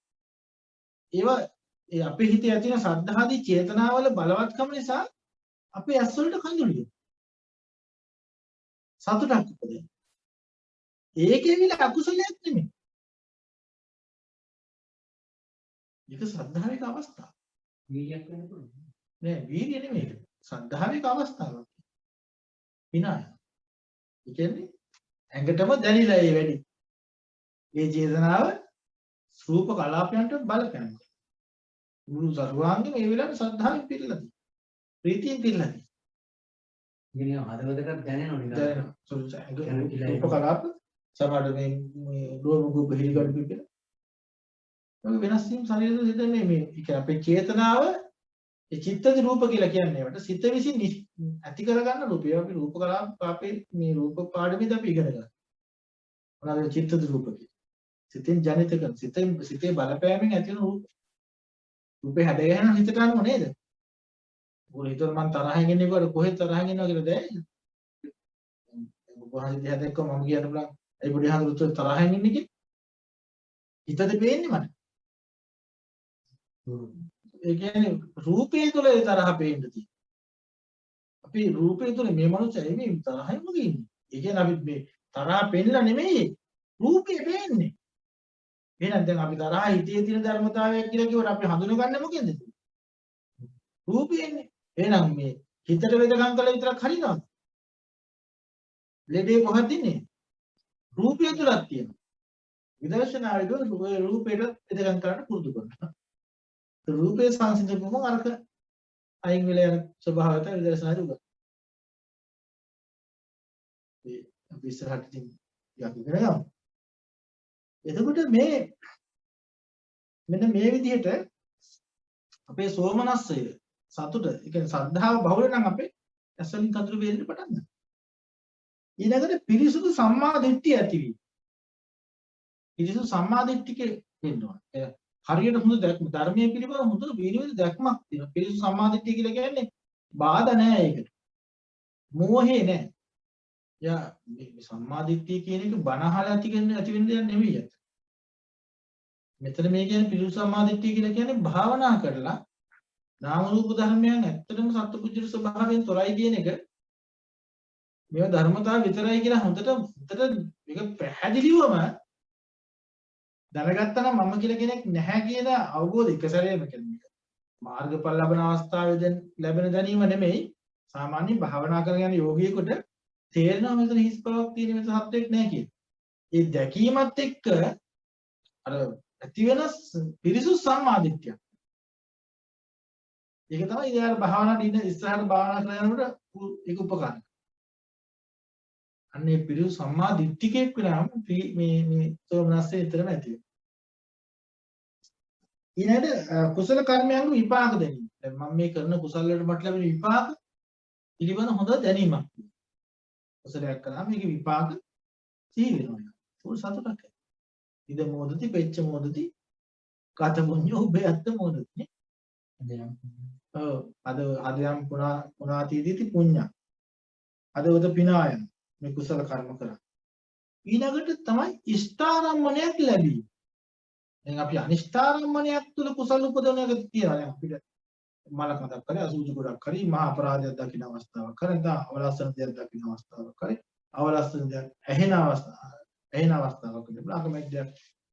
ඒවා අපේ හිතේ ඇති වෙන ශ්‍රද්ධාදී චේතනාවල බලවත්කම නිසා අපේ ඇස් වලට කඳුළු එනවා. සතුටක් උපදිනවා. ඒකේ විල අකුසලයක් නෙමෙයි. ඒක ශ්‍රද්ධාවේ අවස්ථාව. වීර්යයක් වෙන්න පුළුවන්. නෑ වීර්ය නෙමෙයි. ශ්‍රද්ධාවේ අවස්ථාවක්. විනාය. ඒ කියන්නේ ඇඟටම දැනිලා ඒ වැඩි. ඒ චේතනාව රූප කලාපයන්ට බලපෑනවා. මුළු සර්වාංගෙම මේ වෙලාවේ ශ්‍රද්ධාවෙන් පිරලා තියෙනවා. ප්‍රීතියෙන් පිරලා තියෙනවා. ඉතින් හදවතට දැනෙනවා නේද? දැනෙනවා. රූප කලාප සමහර මේ රෝම හිලිගඩු පිපෙන. ඔය වෙනස් වීම ශරීරයේ සිට මේ අපේ චේතනාව ඒ චිත්තද රූප කියලා කියන්නේ ඒවට සිත විසින් ඇති කරගන්න රූපය. අපි රූප කලාප අපේ මේ රූප පාඩමේදී අපි ඉගෙන ගන්නවා. මොනවාද චිත්තද රූප කියන්නේ? සිතෙන් ජනිත කරන සිතේ බලපෑමෙන් ඇති වෙන රූප. රූපේ හැඩ ගැහෙන හිතට අනුව නේද? මොකද හිතුව මම තරහින් ඉන්නේ කොහෙද තරහින් ඉන්නවා කියලා දැයි. මොකද දිහා දැක්කම මම කියන්න බලන්න. ඒ පොඩි හඳුත් තරහින් ඉන්නේ කි. හිතද පේන්නේ මට. ඒ කියන්නේ රූපේ තුල ඒ තරහ පේන්න තියෙනවා. අපි රූපේ තුල මේ මනුස්සයා මේ තරහින්ම ඉන්නේ. ඒ කියන්නේ අපි මේ තරහ පෙන්නලා නෙමෙයි රූපේ පේන්නේ. එහෙනම් දැන් අපි තරහ හිතේ තියෙන ධර්මතාවයක් කියලා කිව්වට අපි හඳුනගන්නේ මොකෙන්ද? රූපේන්නේ. එහෙනම් මේ හිතට වේදකම් කළ විතරක් හරිනවද? ලෙඩේ කොහොමද ඉන්නේ? රූපය තුලක් තියෙනවා. විදර්ශනාවේදී රූපේට වේදකම් කරන්න පුරුදු කරනවා. රූපේ සංසිඳපුවම අරක අයින් වෙලා යන ස්වභාවයට විදර්ශනාදී උගන්වනවා. ඒ අපි ඉස්සරහට ඉතින් යකි කරගමු. එතකොට මෙන්න මේ විදිහට අපේ සෝමනස්සය සතුට, ඒ කියන්නේ ශ්‍රද්ධාව බහුල නම් අපේ ඇස්වලින් කඳුළු වෙන්න පටන් ගන්නවා. ඊළඟට පිරිසුදු සම්මා දිට්ඨිය ඇති වීම. පිරිසුදු සම්මා දිට්ඨිය වෙනවා. හරියට හොඳ දැක්ම ධර්මයේ පිළිබඳ හොඳ විනිවිද දැක්මක් තියෙනවා. පිරිසුදු සම්මා දිට්ඨිය කියලා කියන්නේ බාධා නැහැ ඒකට. මෝහේ නැහැ. යා මේ සම්මා දිට්ඨිය කියන එක බණ අහලා ඇති වෙන දෙයක් නෙවෙයි. මෙතන මේ කියන්නේ පිරිසුදු සම්මා දිට්ඨිය කියලා කියන්නේ භාවනා කරලා නාම රූප ධර්මයන් ඇත්තටම සත්පුජ්‍ය ස්වභාවයෙන් තොරයි කියන එක මේවා ධර්මතාව විතරයි කියලා හොඳට මේක පැහැදිලිවම දැනගත්තා නම් මම කියලා කෙනෙක් නැහැ කියන අවබෝධය එක සැරේම කියන්නේ මාර්ගඵල ලබන අවස්ථාවේදී ලැබෙන දැනීම නෙමෙයි සාමාන්‍ය භාවනා කරන යන යෝගියෙකුට තේරෙනවා මෙතන හිස් බවක් තියෙන මෙතන සත්‍යක් නැහැ කියන. ඒ දැකීමත් එක්ක අර ඇති වෙන පිරිසුදු සම්මාදිට්ඨිය. ඒක තමයි ඉතින් භාවනාවට ඉන්න ඉස්සරහට භාවනා කරන යනකොට ඒක උපකාරයි. අන්නේ පිරිසුදු සම්මා දිට්ඨිකෙක් වෙනාම මේ සෝමනස්සේ විතරම ඇති වෙනවා. ඊළඟට කුසල කර්මයන්ගේ විපාක දැනීම. දැන් මම මේ කරන කුසල වලට මට ලැබෙන විපාක පිළිබඳ හොඳ දැනීමක්. කුසලයක් කළාම මේකේ විපාක සිහි වෙනවා. ඒක සතුටක්. ඉද මොදති පෙච්ච මොදති කත පුඤ්ඤෝ උභයත්ත මොදති. අද යම් පුණාතීති පුඤ්ඤ. අද උද පිනායන මේ කුසල කර්ම කරා. ඊළඟට තමයි ඉෂ්ඨාරම්මණයක් ලැබීම. දැන් අපි අනිෂ්ඨාරම්මණයක් තුල කුසල උපදවන එක තියෙනවා. දැන් අපිට මල කඳක් කරේ අසුචි ගොඩක් කරේ මහා අපරාධයක් දකින්න අවස්ථාවක් කරේ නැත්නම් අවලස්සන දෙයක් දකින්න අවස්ථාවක් කරේ අවලස්සන දෙයක් ඇහෙන අවස්ථාවක් තිබුණා අකමැතියක්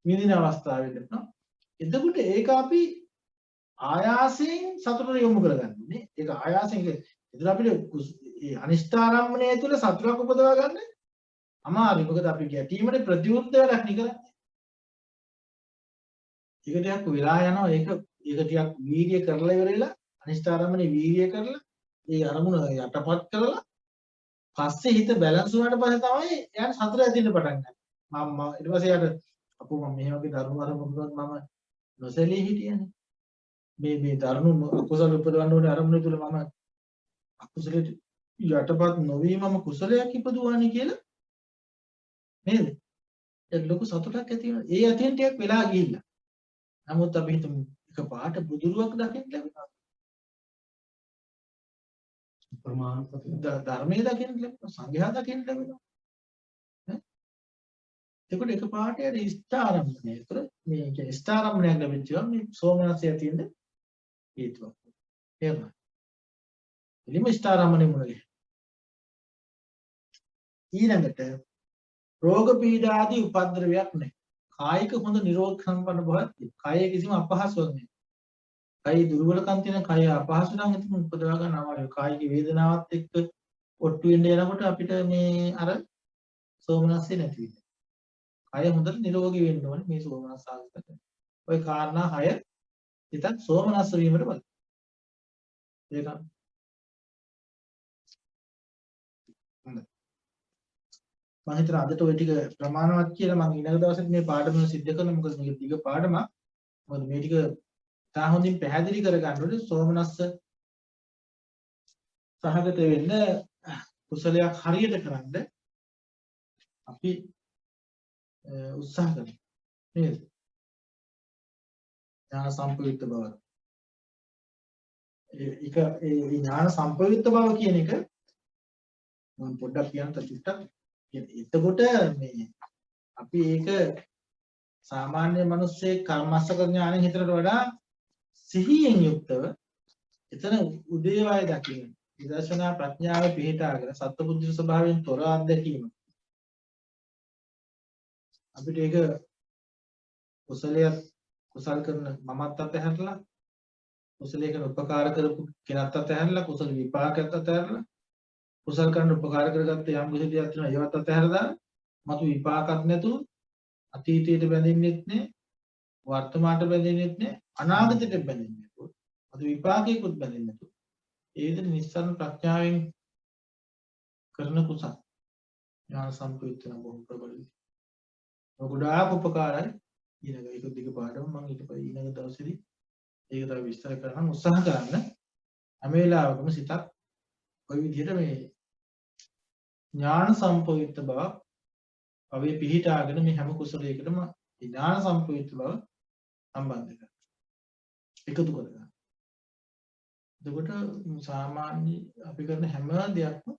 විඳින අවස්ථාවෙ තිබුණා. එතකොට ඒක අපි ආයාසයෙන් සතුටට යොමු කරගන්නේ. ඒක ආයාසයෙන් ඒතර අපිට මේ අනිෂ්ඨාරම්මණය තුළ සතුටක් උපදවා ගන්න අමාරුයි. මොකද අපි ගැටීමේ ප්‍රතිඋත්තර වැඩක් නේ කරන්නේ. ඒක ටිකක් වෙලා යනවා. ඒක ටිකක් වීර්ය කරලා ඉවරලා අනිෂ්ඨාරම්මණය වීර්ය කරලා ඒ අරමුණ යටපත් කරලා පස්සේ හිත බැලන්ස් වුණාට පස්සේ තමයි එයාට සතුට ඇතිවෙන්න පටන් ගන්නේ. මම ඊට පස්සේ යාට අපෝ මම මේ වගේ ධර්ම අරමුණක් මම නොසැලී හිටියනේ. මේ ධර්ම අකුසල උපදවන්න ඕනේ අරමුණ තුල මම අකුසලයට යටපත් නොවි මම කුසලයක් ඉපදුවානේ කියලා නේද? ඒක ලොකු සතුටක් ඇති වෙනවා. ඒ අතින් ටිකක් වෙලා ගිහිල්ලා. නමුත් අපි හිතමු එක පාට බුදුරුවක් දකින්න ලැබුණා. ප්‍රමාණ ධර්මයේ දකින්න ලැබුණා. සංඝයා දකින්න ලැබුණා. එතකොට එක පාට යට ඉෂ්ඨාරම්මණය. ඒතර මේ ඉෂ්ඨාරම්මණයක් ලැබෙච්චා මේ සෝමනස්ය තියෙන හේතුවක්. එහෙම. එලිම ඉෂ්ඨාරම්මණය මුලදී. ඊළඟට රෝග පීඩා ආදී උපද්‍රවයක් නැහැ. කායික හොඳ නිරෝග සම්පන්න බවක් තියෙනවා. කායේ කිසිම අපහසුවක් නැහැ. කායේ දුර්වලකම් තියෙන කාය අපහසු නම් එතන උපදවා ගන්න අමාරුයි. කායික වේදනාවත් එක්ක ඔට්ටු වෙන්න යනකොට අපිට මේ අර සෝමනස්ය නැති වෙනවා. කාය හොඳට නිරෝගී වෙන්න ඕනේ මේ සෝමනස් සාධක. ওই කාරණා 6 ඉතින් සෝමනස් වීමට බලන්න. ඒක හොඳයි. මම හිතනවා අදට ওই ටික ප්‍රමාණවත් කියලා මම ඊළඟ දවසට මේ පාඩම සිද්ධ කරනවා. මොකද මේක දිග පාඩමක්. මොකද මේ ටික තා හොඳින් පැහැදිලි කරගන්න ඕනේ. සෝමනස්ස සහගත වෙන්න කුසලයක් හරියට කරන්න අපි උත්සාහ කරනවා. නේද? ඥාන සම්ප්‍රයුක්ත බව. ඒ ඥාන සම්ප්‍රයුක්ත බව කියන එක මම පොඩ්ඩක් කියන්න චුට්ටක්. එතකොට මේ අපි ඒක සාමාන්‍ය මිනිස්සේ කර්මස්සක ඥාණයෙන් හිතනට වඩා සිහියෙන් යුක්තව එතන උදේවය දකින්න විදර්ශනා ප්‍රඥාව පිහිටාගෙන සත්බුද්ධි ස්වභාවයෙන් තොර අත්දැකීම අපිට ඒක කුසල කරන මමත් අතහැරලා කුසලයකට උපකාර කරපු කෙනත් අතහැරලා කුසල විපාකයක් අතහැරලා කුසල කරන උපකාර කරගත්ත යම් කිසි දෙයක් තියෙනවා ඒවත් අතහැරලා මතු විපාකත් නැතුව අතීතයට බැඳෙන්නෙත් නෑ වර්තමානට බැඳෙන්නෙත් නෑ අනාගතයට බැඳෙන්නෙත් නෑ අද විපාකයකට බැඳෙන්නේ නැතුව ඒ විදිහට නිස්සාරණ ප්‍රඥාවෙන් කරන කුසල ඥාන සම්ප්‍රයුක්තන බොහෝ ප්‍රබලයි. ගොඩාක් උපකාරයි. ඊළඟ ඒක දිග පාඩම මම ඊට පස්සේ ඊළඟ දවසේදී ඒක තව විස්තර කරන්න උත්සාහ කරන්න. හැම වෙලාවකම සිතක් ওই විදිහට මේ ඥාන සම්ප්‍රයුක්ත බව අපි පිහිටාගෙන මේ හැම කුසලයකටම ඥාන සම්ප්‍රයුක්ත බව සම්බන්ධ කරගන්න. එකතු කරගන්න. එතකොට සාමාන්‍ය අපි කරන හැම දෙයක්ම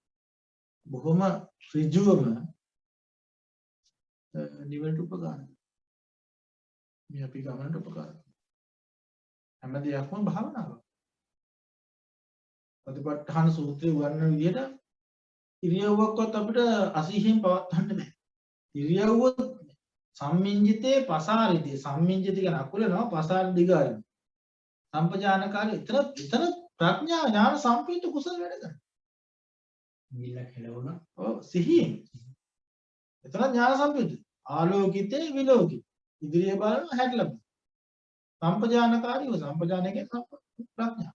බොහොම ඍජුවම නිවනට උපකාරයි. මේ අපි ගමනට උපකාරයි. හැම දෙයක්ම භාවනාවක්. ප්‍රතිපත්තහන සූත්‍රය උගන්වන විදිහට ඉරියව්වක්වත් අපිට අසීහෙන් පවත්වන්න බෑ. ඉරියව්ව සම්මිංජිතේ පසාරිතේ සම්මිංජිත කියන අකුරනවා පසාර දිගාරින. සම්පජානකාරී එතන ප්‍රඥා ඥාන සම්ප්‍රයුක්ත කුසල වැඩ කරනවා. නිල කෙලවුණා. ඔව් සිහියෙන්. එතන ඥාන සම්ප්‍රයුක්ත. ආලෝකිතේ විලෝකිත. ඉදිරිය බලන හැටලබ. සම්පජානකාරීව සම්පජානකේ ප්‍රඥා.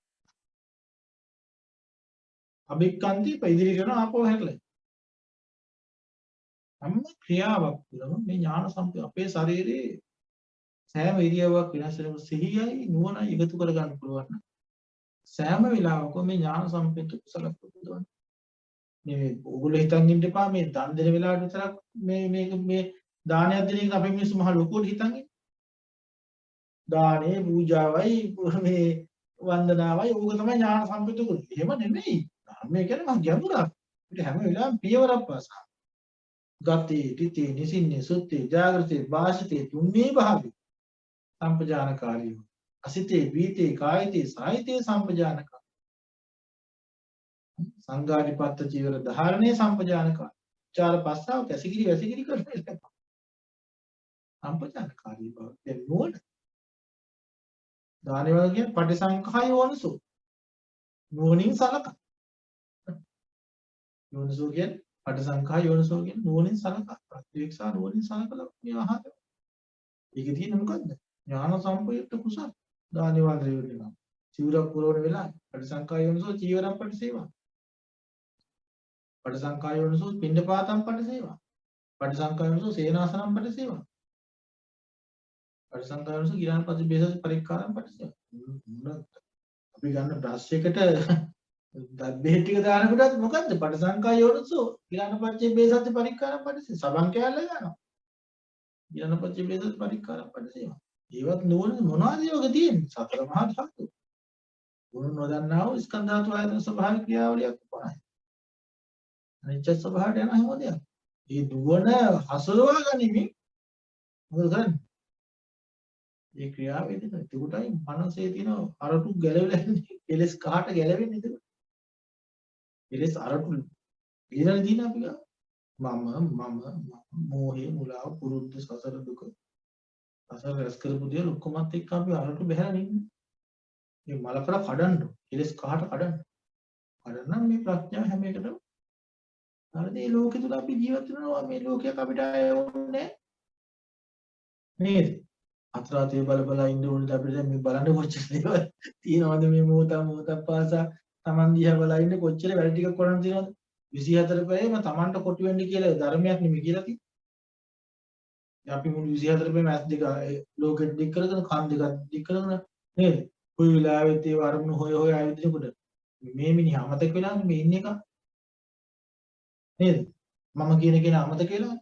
අභික්ඛන්ති ඉදිරි කරන ආපෝ හැටලයි. හැම ක්‍රියාවක් තුළම මේ ඥාන සම්ප්‍රයුක්ත අපේ ශරීරයේ සෑම ඉරියව්වක් වෙනස් වෙනකොට සිහියයි නුවණයි එකතු කර ගන්න පුළුවන් නම් සෑම වෙලාවකම මේ ඥාන සම්ප්‍රයුක්ත කුසල පුදුවන මේ ඕගොල්ලෝ හිතන් ඉන්න එපා මේ දන් දෙන වෙලාවට විතරක් මේ දානයක් දෙන එක අපේ මිනිස්සු මහ ලොකුවට හිතන් ඉන්නේ. දානේ පූජාවයි මේ වන්දනාවයි ඕක තමයි ඥාන සම්ප්‍රයුක්ත කුසල. එහෙම නෙමෙයි. ධර්මය කියන්නේ මම ගැඹුරක්. අපිට හැම වෙලාවෙම පියවරක් පාසා. ගතේ, තිතේ, නිසින්නේ, සුත්තේ, ජාගෘතේ, වාසිතේ, තුන්නේ භාවි. සම්පජානකාරී. අසිතේ, වීතේ, කායිතේ, සායිතේ සම්පජානකාරී. සංඝාටිපත්ත චීවර ධාරණේ සම්පජානකාරී. චාර පස්සාව කැසිකිරි වැසිකිරි කරන එක. සම්පජානකාරී බව. දැන් නෝන. දානේ වගේ පටිසංඛාය වනසෝ. නෝනින් සලක. යෝනිසෝ කියන්නේ පටිසංඛා යෝනිසෝ කියන්නේ නුවණින් සලකා ප්‍රත්‍යක්ෂා නුවණින් සලකලා මේ අහක. ඒකේ තියෙන මොකද්ද? ඥාන සම්පයුක්ත කුසල. දානේ වන්දේ වෙනවා. චීවර පුරවන වෙලාව පටිසංඛා යෝනිසෝ චීවරම් පටිසේවා. පටිසංඛා යෝනිසෝ පිණ්ඩපාතම් පටිසේවා. පටිසංඛා යෝනිසෝ සේනාසනම් පටිසේවා. පටිසංඛා යෝනිසෝ ගිරාණපති බේසස් පරික්කාරම් පටිසේවා. අපි ගන්න බ්‍රෂ් එකට දබ්බේ ටික දානකොටත් මොකද්ද පටිසංඛා යෝනිසෝ ඊළඟපච්චේ බේසත් පරික්කාරම් පටිසේ සබන් කෑල්ල ගන්නවා ඊළඟපච්චේ බේසත් පරික්කාරම් පටිසේවා ඒවත් නුවණ මොනවද යෝග තියෙන්නේ සතර මහා ධාතු ගුණ නොදන්නා වූ ස්කන්ධ ධාතු ආයතන ස්වභාවික ක්‍රියාවලියක් උපනයි අනිච්ච ස්වභාවයට යන හැම දෙයක් මේ නුවණ හසුරවා ගනිමින් මොකද කරන්නේ මේ ක්‍රියාවේදී එතකොටයි මනසේ තියෙන අරටු ගැලවිලා ඉන්නේ කෙලස් කහට ගැලවෙන්නේ එතකොට ඉලස් අරටු ඊළඟ දින අපි මම මෝහේ මුලාව පුරුද්ද සසර දුක අසර රැස් කරපු දේ ඔක්කොමත් එක්ක අපි අරටු බහැලා ඉන්නේ මේ මලකඩ කඩන්න ඉලස් කහට කඩන්න මේ ප්‍රඥාව හැම එකටම හරිද මේ ලෝකෙ තුල අපි ජීවත් වෙනවා මේ ලෝකයක් අපිට ඕනේ නේද අතරාතේ බල ඉන්න ඕනේ අපිට දැන් මේ බලන්න කොච්චර දේවල් තියෙනවද මේ මොහොතක් පාසා තමන් දිහා බලා ඉන්න කොච්චර වැඩ ටිකක් කරන්න තියෙනවද 24 පැයෙම තමන්ට කොටු වෙන්න කියලා ධර්මයක් නෙමෙයි කියලා තියෙන්නේ. අපි මුළු 24 පැයෙම ඇස් දෙක ලෝකෙට දික් කරගෙන කන් දෙක දික් කරගෙන නේද? කොයි වෙලාවෙත් ඒ වරමුණු හොය ආවිදිනකොට මේ මිනිහා අමතක වෙලා මේ ඉන්න එක නේද? මම කියන කෙනා අමතක වෙලා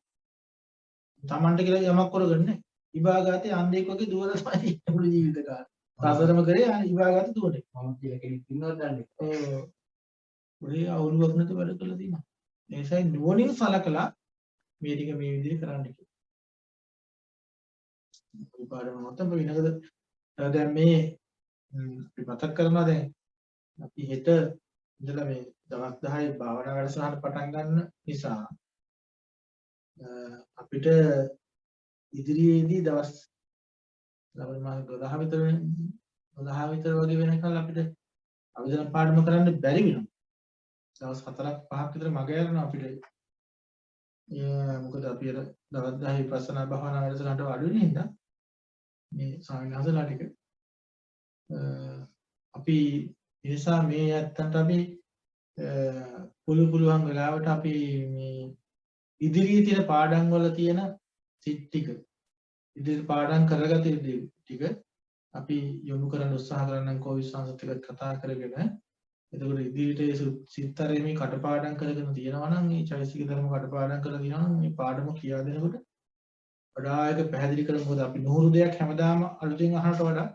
තමන්ට කියලා යමක් කරගන්නේ විභාගාතේ අන්ධෙක් වගේ දුවලා තමයි මුළු ජීවිත කාලේ. සාසරම කරේ විභාගාත දුවන්නේ. මම කියලා කෙනෙක් ඉන්නවද දන්නේ. ඔය අවුලක් නැතුව වැඩ කළා තියෙනවා. ඒ නිසා නුවණින් සලකලා මේ ටික මේ විදිහට කරන්න කියලා. උපාරම මතම විනකද දැන් මේ අපි මතක් කරනවා දැන් අපි හෙට ඉඳලා මේ දවස් 10 භාවනා වැඩසටහන පටන් ගන්න නිසා අපිට ඉදිරියේදී දවස් ලබන මාස 12 විතර වගේ වෙනකල් අපිට අවිධන පාඩම කරන්න බැරි වෙනවා. දවස් 4ක් 5ක් විතර මග යනවා අපිට. මොකද අපි අර දවස් 10 විපස්සනා භාවනා වැඩසටහනට අඩු වෙන හින්දා මේ ස්වාමීන් වහන්සේලා ටික අපි නිසා මේ ඇත්තන්ට අපි පුළුවන් වෙලාවට අපි මේ ඉදිරියේ තියෙන පාඩම් වල තියෙන සිත් ටික ඉදිරි පාඩම් කරගත යුතු ටික අපි යොමු කරන්න උත්සාහ කරනම් කොවිස්සංශත් එක්ක කතා කරගෙන එතකොට ඉදිරියට සිත්තරේ මේ කටපාඩම් කරගෙන තියෙනවා නම් මේ චෛසික ධර්ම කටපාඩම් කරලා තියෙනවා නම් මේ පාඩම කියා දෙනකොට වඩා එක පැහැදිලි කරමු. මොකද අපි නුහුරු දෙයක් හැමදාම අලුතෙන් අහනට වඩා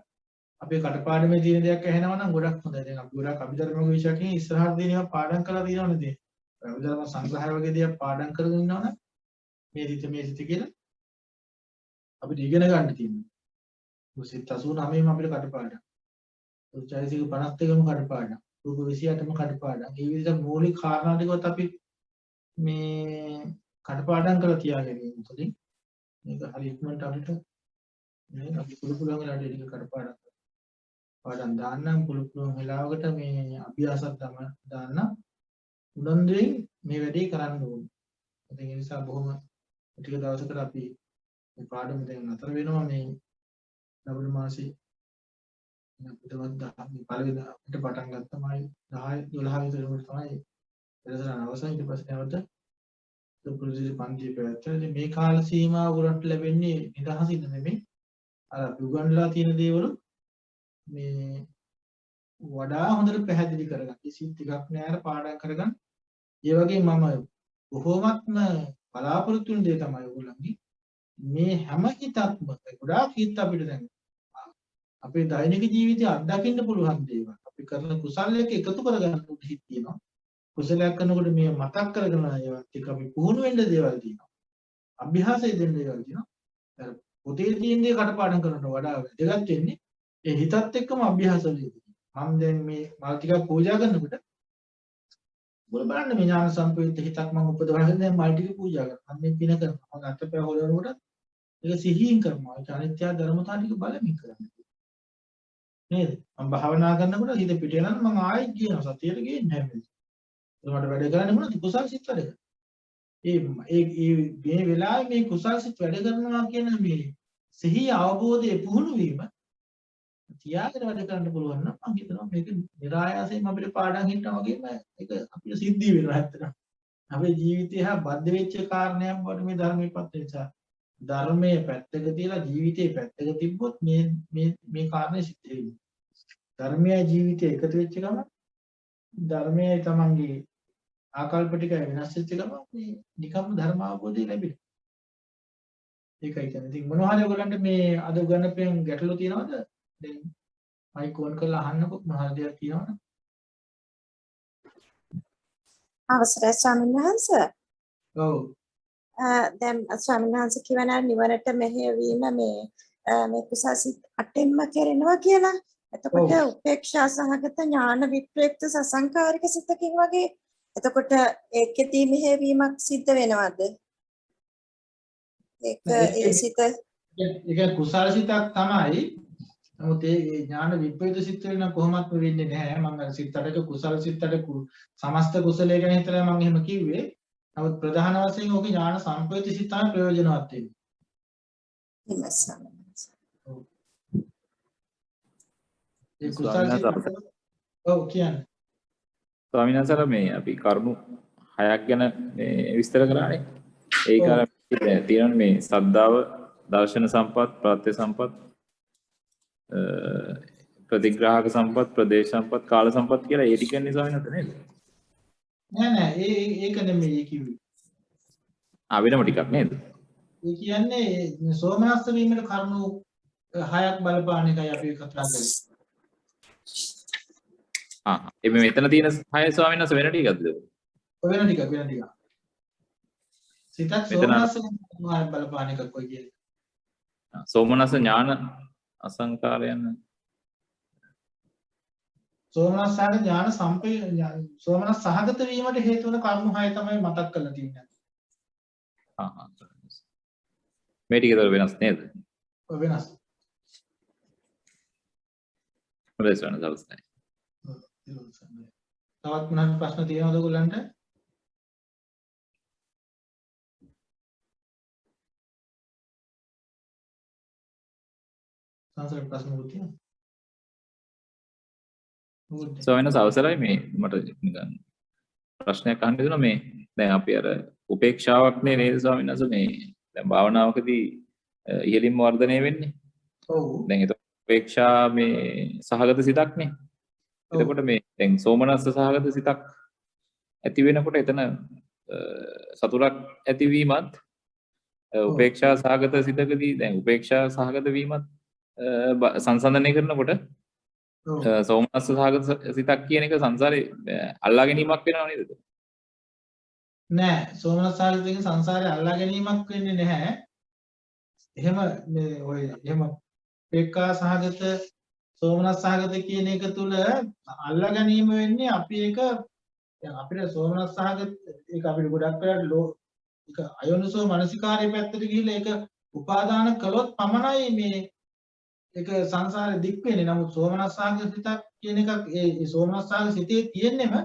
අපේ කටපාඩමේ තියෙන දෙයක් ඇහෙනවා නම් ගොඩක් හොඳයි. දැන් අපි ගොඩක් අභිධර්ම විශේෂයෙන් ඉස්සරහට දෙන ඒවා පාඩම් කරලා තියෙනවා නේද? අභිධර්ම සංග්‍රහය වගේ දේවල් පාඩම් කරගෙන ඉන්නවා නම් මේ සිත කියලා අපිට ඉගෙන ගන්න තියෙනවා. සිත 89ම අපිට කටපාඩම්. චෛසික 52ම කටපාඩම්. රූප 28ම කටපාඩම්. මේ විදිහට මූලික කාරණා ටිකවත් අපි මේ කටපාඩම් කරලා තියාගෙන ඉන්න තුලින් මේක හරි ඉක්මනට අපිට මේ අපි පුළුවන් වෙලාවට ටික කටපාඩම් දාන්නම් පුළුවන් වෙලාවකට මේ අභ්‍යාසත් තමයි දාන්න උනන්දුවෙන් මේ වැඩේ කරන්න ඕනේ. ඒ නිසා බොහොම ටික දවසකට අපි මේ පාඩම දැන් නතර වෙනවා මේ ලබන මාසේ අපිටවත් පළවෙනි අපිට පටන් ගත්තමයි 10 12 විතර තමයි වැඩසටහන අවසන්. ඊට පස්සේ නැවත පුරුදු පන්ති පැවැත්වෙනවා. මේ කාල සීමාව උරන්ට ලැබෙන්නේ නිදහසින් නෙමෙයි අර උගන්ලා තියෙන දේවල් මේ වඩා හොඳට පැහැදිලි කරගන්න. කිසිත් ටිකක් නෑර පාඩම් කරගන්න. ඒ වගේ මම බොහෝමත්ම බලාපොරොත්තු වෙන දේ තමයි ඔයගොල්ලන්ගේ මේ හැම හිතක්ම ගොඩාක් හිත අපිට දැන් අපේ දෛනික ජීවිතය අත්දකින්න පුළුවන් දේවල්. අපි කරන කුසල එක එකතු කරගන්න හිත තියෙනවා. කුසලයක් කරනකොට මේ මතක් කරගෙන ඒවත් එක අපි පුහුණු වෙන්න දේවල් තියෙනවා. අභ්‍යාසය දෙන්න දේවල් තියෙනවා. දැන් පොතේ තියෙන දේ කටපාඩම් කරනවට වඩා වැදගත් වෙන්නේ ඒ හිතත් එක්කම අභ්‍යාස වෙන්නේ. මම දැන් මේ මල් ටිකක් පූජා කරනකොට මොකද බලන්න මේ ඥාන සම්ප්‍රයුක්ත හිතක් මම උපදවගෙන දැන් මල් ටික පූජා කරනවා. මම මේ පින කරනවා. මම අත්පය හොලනකොට ඒක සිහියෙන් කරනවා. ඒක අනිත්‍ය ධර්මතාව ටික බලමින් කරන්නේ. නේද? මම භාවනා කරනකොට හිත පිට යනවා මම ආයෙත් කියනවා සතියට ගේන්නේ නැහැ මේක. ඒකට වැඩ කරන්නේ මොනවද? කුසල් සිත් වැඩ කරනවා. මේ වෙලාවේ මේ කුසල් සිත් වැඩ කරනවා කියන මේ සිහිය අවබෝධයේ පුහුණු වීම තියාගෙන වැඩ කරන්න පුළුවන් නම් මම හිතනවා මේක નિરાයාසයෙන් අපිට පාඩම් හිටනවා වගේම ඒක අපිට සිද්ධි වෙනවා ඇත්තටම. අපේ ජීවිතය හා බද්ධ වෙච්ච කාරණයක් වගේ මේ ධර්මයේ පත් නිසා ධර්මයේ පැත්තක තියලා ජීවිතේ පැත්තක තිබ්බොත් මේ කාරණේ සිද්ධ වෙන්නේ. ධර්මයේ ජීවිතය එකතු වෙච්ච ගමන් ධර්මයේ තමන්ගේ ආකල්ප ටික වෙනස් වෙච්ච ගමන් මේ නිකම්ම ධර්ම අවබෝධය ලැබෙනවා. ඒකයි කියන්නේ. ඉතින් මොනවා හරි ඔයගලන්ට මේ අද උගන්වපෙන් ගැටලු තියෙනවද? දැන් මයික් ඕන් කරලා අහන්නකො මොනවා හරි දෙයක් තියෙනවද? අවසරයි ස්වාමීන් වහන්සේ. ඔව්. දැන් ස්වාමීන් වහන්සේ කියවන නිවනට මෙහෙයවීම මේ කුසසිත අටෙන්ම කරනවා කියලා. එතකොට උපේක්ෂා සහගත ඥාන විප්‍රයුක්ත සසංකාරික සිතකින් වගේ එතකොට ඒකෙදී මෙහෙයවීමක් සිද්ධ වෙනවද? ඒ සිත ඒක කුසල සිතක් තමයි. නමුත් ඒ ඥාන විප්‍රයුක්ත සිත් වෙන කොහොමත් වෙන්නේ නැහැ. මම සිතටක කුසල සිතට සමස්ත කුසලයේ ගැන හිතලා මම එහෙම කිව්වේ. නමුත් ප්‍රධාන වශයෙන් ඕකේ ඥාන සම්ප්‍රයුක්ත සිත තමයි ප්‍රයෝජනවත් වෙන්නේ. ඒ කුසල සිත ඔව් කියන්නේ. ස්වාමීන් වහන්සේ මේ අපි කරුණු 6ක් ගැන මේ විස්තර කරානේ. ඒක අර තියෙනවා මේ සද්ධාව, දර්ශන සම්පත්, ප්‍රත්‍ය සම්පත්, ප්‍රතිග්‍රාහක සම්පත්, ප්‍රදේශ සම්පත්, කාල සම්පත් කියලා ඒ ටික නේ ස්වාමීන් වහන්සේ නේද? නෑ ඒක නෙමෙයි කිව්වේ. වෙනම ටිකක් නේද? ඒ කියන්නේ සෝමනස්ස වීමේ කරුණු 6ක් බලපාන එකයි අපි කතා කරන්නේ. එමෙ මෙතන තියෙන 6 ස්වාමීන් වහන්සේ වෙන ටිකක්ද? වෙන ටිකක්. සිතක් සෝමනස්ස බලපාන එකක් කොයි කියන්නේ. සෝමනස්ස ඥාන අසංකාරයන් සෝමනස්ස ඥාන සෝමනස්ස සහගත වීමට හේතු වන කරුණු 6 තමයි මතක් කරලා තියෙන්නේ. මේ ටිකතර වෙනස් නේද? වෙනස්. හොඳයි ස්වාමීන් වහන්සේ. තවත් මොනවාද ප්‍රශ්න තියෙනවද ඔයගොල්ලන්ට? සංසාර ප්‍රශ්න මොකද තියෙනවද? ස්වාමීන් වහන්සේ අවසරයි මේ මට නිකන් ප්‍රශ්නයක් අහන්න දෙනවා මේ දැන් අපි අර උපේක්ෂාවක් නේද ස්වාමීන් වහන්සේ මේ දැන් භාවනාවකදී ඉහළින්ම වර්ධනය වෙන්නේ. ඔව්. දැන් ඒක උපේක්ෂා මේ සහගත සිතක් නේ. එතකොට මේ දැන් සෝමනස්ස සහගත සිතක් ඇති වෙනකොට එතන සතුටක් ඇතිවීමත් උපේක්ෂා සහගත සිතකදී දැන් උපේක්ෂා සහගත වීමත් සංසන්දනය කරනකොට සෝමනස්ස සහගත සිතක් කියන එක සංසාරේ අල්ලා ගැනීමක් වෙනව නේද? නෑ සෝමනස්ස සහගතයෙන් සංසාරේ අල්ලා ගැනීමක් වෙන්නේ නැහැ. එහෙම මේ ඔය එහෙම උපේක්ෂා සහගත සෝමනස්ස සහගත කියන එක තුල අල්ලා ගැනීම වෙන්නේ අපි ඒක දැන් අපිට සෝමනස්ස සහගත ඒක අපිට ගොඩක් වෙලාවට ඒක අයෝනිසෝ මනසිකාරයේ පැත්තට ගිහිල්ලා ඒක උපාදාන කළොත් පමණයි මේ ඒක සංසාරේ දික් වෙන්නේ. නමුත් සෝමනස්ස සහගත සිතක් කියන එකක් ඒ සෝමනස්ස සහගත සිතේ තියෙන්නෙම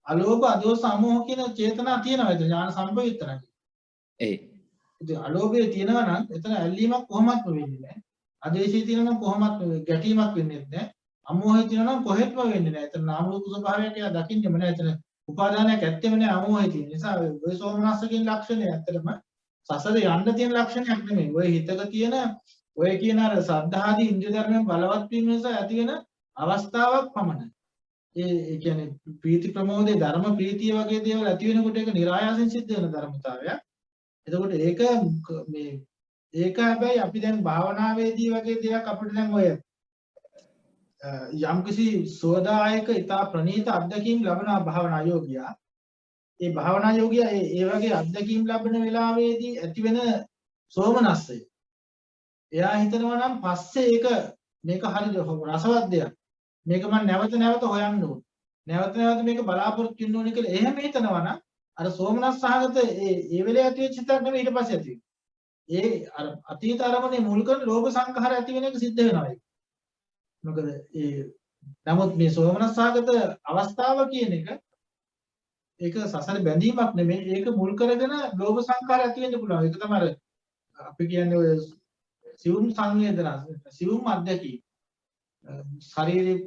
අලෝභ අදෝස අමෝහ කියන චේතනා තියෙනවා. ඒක ඥාන සම්ප්‍රයුක්ත නැහැ. ඉතින් අලෝභයේ තියෙනවා නම් එතන ඇල්ලීමක් කොහොමත් වෙන්නේ නැහැ. ආදේශයේ තියෙනවා නම් කොහොමත් ගැටීමක් වෙන්නේ නැහැ. අමෝහයේ තියෙනවා නම් කොහෙත්ම වෙන්නේ නැහැ. එතන නාම රූප ස්වභාවයක් එයා දකින්නෙම නැහැ. එතන උපාදානයක් ඇත්තෙම නැහැ අමෝහයේ තියෙන නිසා ඔය සෝමනස්ස කියන ලක්ෂණය ඇත්තටම සසර යන්න තියෙන ලක්ෂණයක් නෙමෙයි. ඔය හිතක තියෙන ඔය කියන අර සද්ධාදී ඉන්ද්‍රිය ධර්මයන් බලවත් වීම නිසා ඇති වෙන අවස්ථාවක් පමණයි. ඒ කියන්නේ ප්‍රීති ප්‍රමෝදේ ධර්ම ප්‍රීතිය වගේ දේවල් ඇති වෙනකොට ඒක નિરાයාසයෙන් සිද්ධ වෙන ධර්මතාවයක්. එතකොට ඒක හැබැයි අපි දැන් භාවනාවේදී වගේ දෙයක් අපිට දැන් ඔය යම්කිසි සෝදායක ඊතා ප්‍රණීත අත්දැකීම් ලබන භාවනා යෝගියා ඒ භාවනා යෝගියා ඒ වගේ අත්දැකීම් ලබන වෙලාවේදී ඇතිවෙන සෝමනස්සය එයා හිතනවා නම් පස්සේ මේක හරිද රසවත් දෙයක් මේක මම නැවත නැවත හොයන්න ඕන නැවත නැවත මේක බලාපොරොත්තු වෙන්න ඕනේ කියලා එහෙම හිතනවා නම් අර සෝමනස් සහගත ඒ වෙලේ ඇතිවෙච්ච හිතක් නෙමෙයි ඊට පස්සේ ඇති ඒ අර අතීත අරමුණේ මුල් කරන ලෝභ සංඛාර ඇති වෙන එක සිද්ධ වෙනවා ඒක. මොකද නමුත් මේ සෝමනස් සහගත අවස්ථාව කියන එක ඒක සසර බැඳීමක් නෙමෙයි ඒක මුල් කරගෙන ලෝභ සංඛාර ඇති වෙන්න පුළුවන්. ඒක තමයි අපි කියන්නේ ඔය සිවුම් සංවේදනා සිවුම් අධ්‍යක්ී ශරීරේ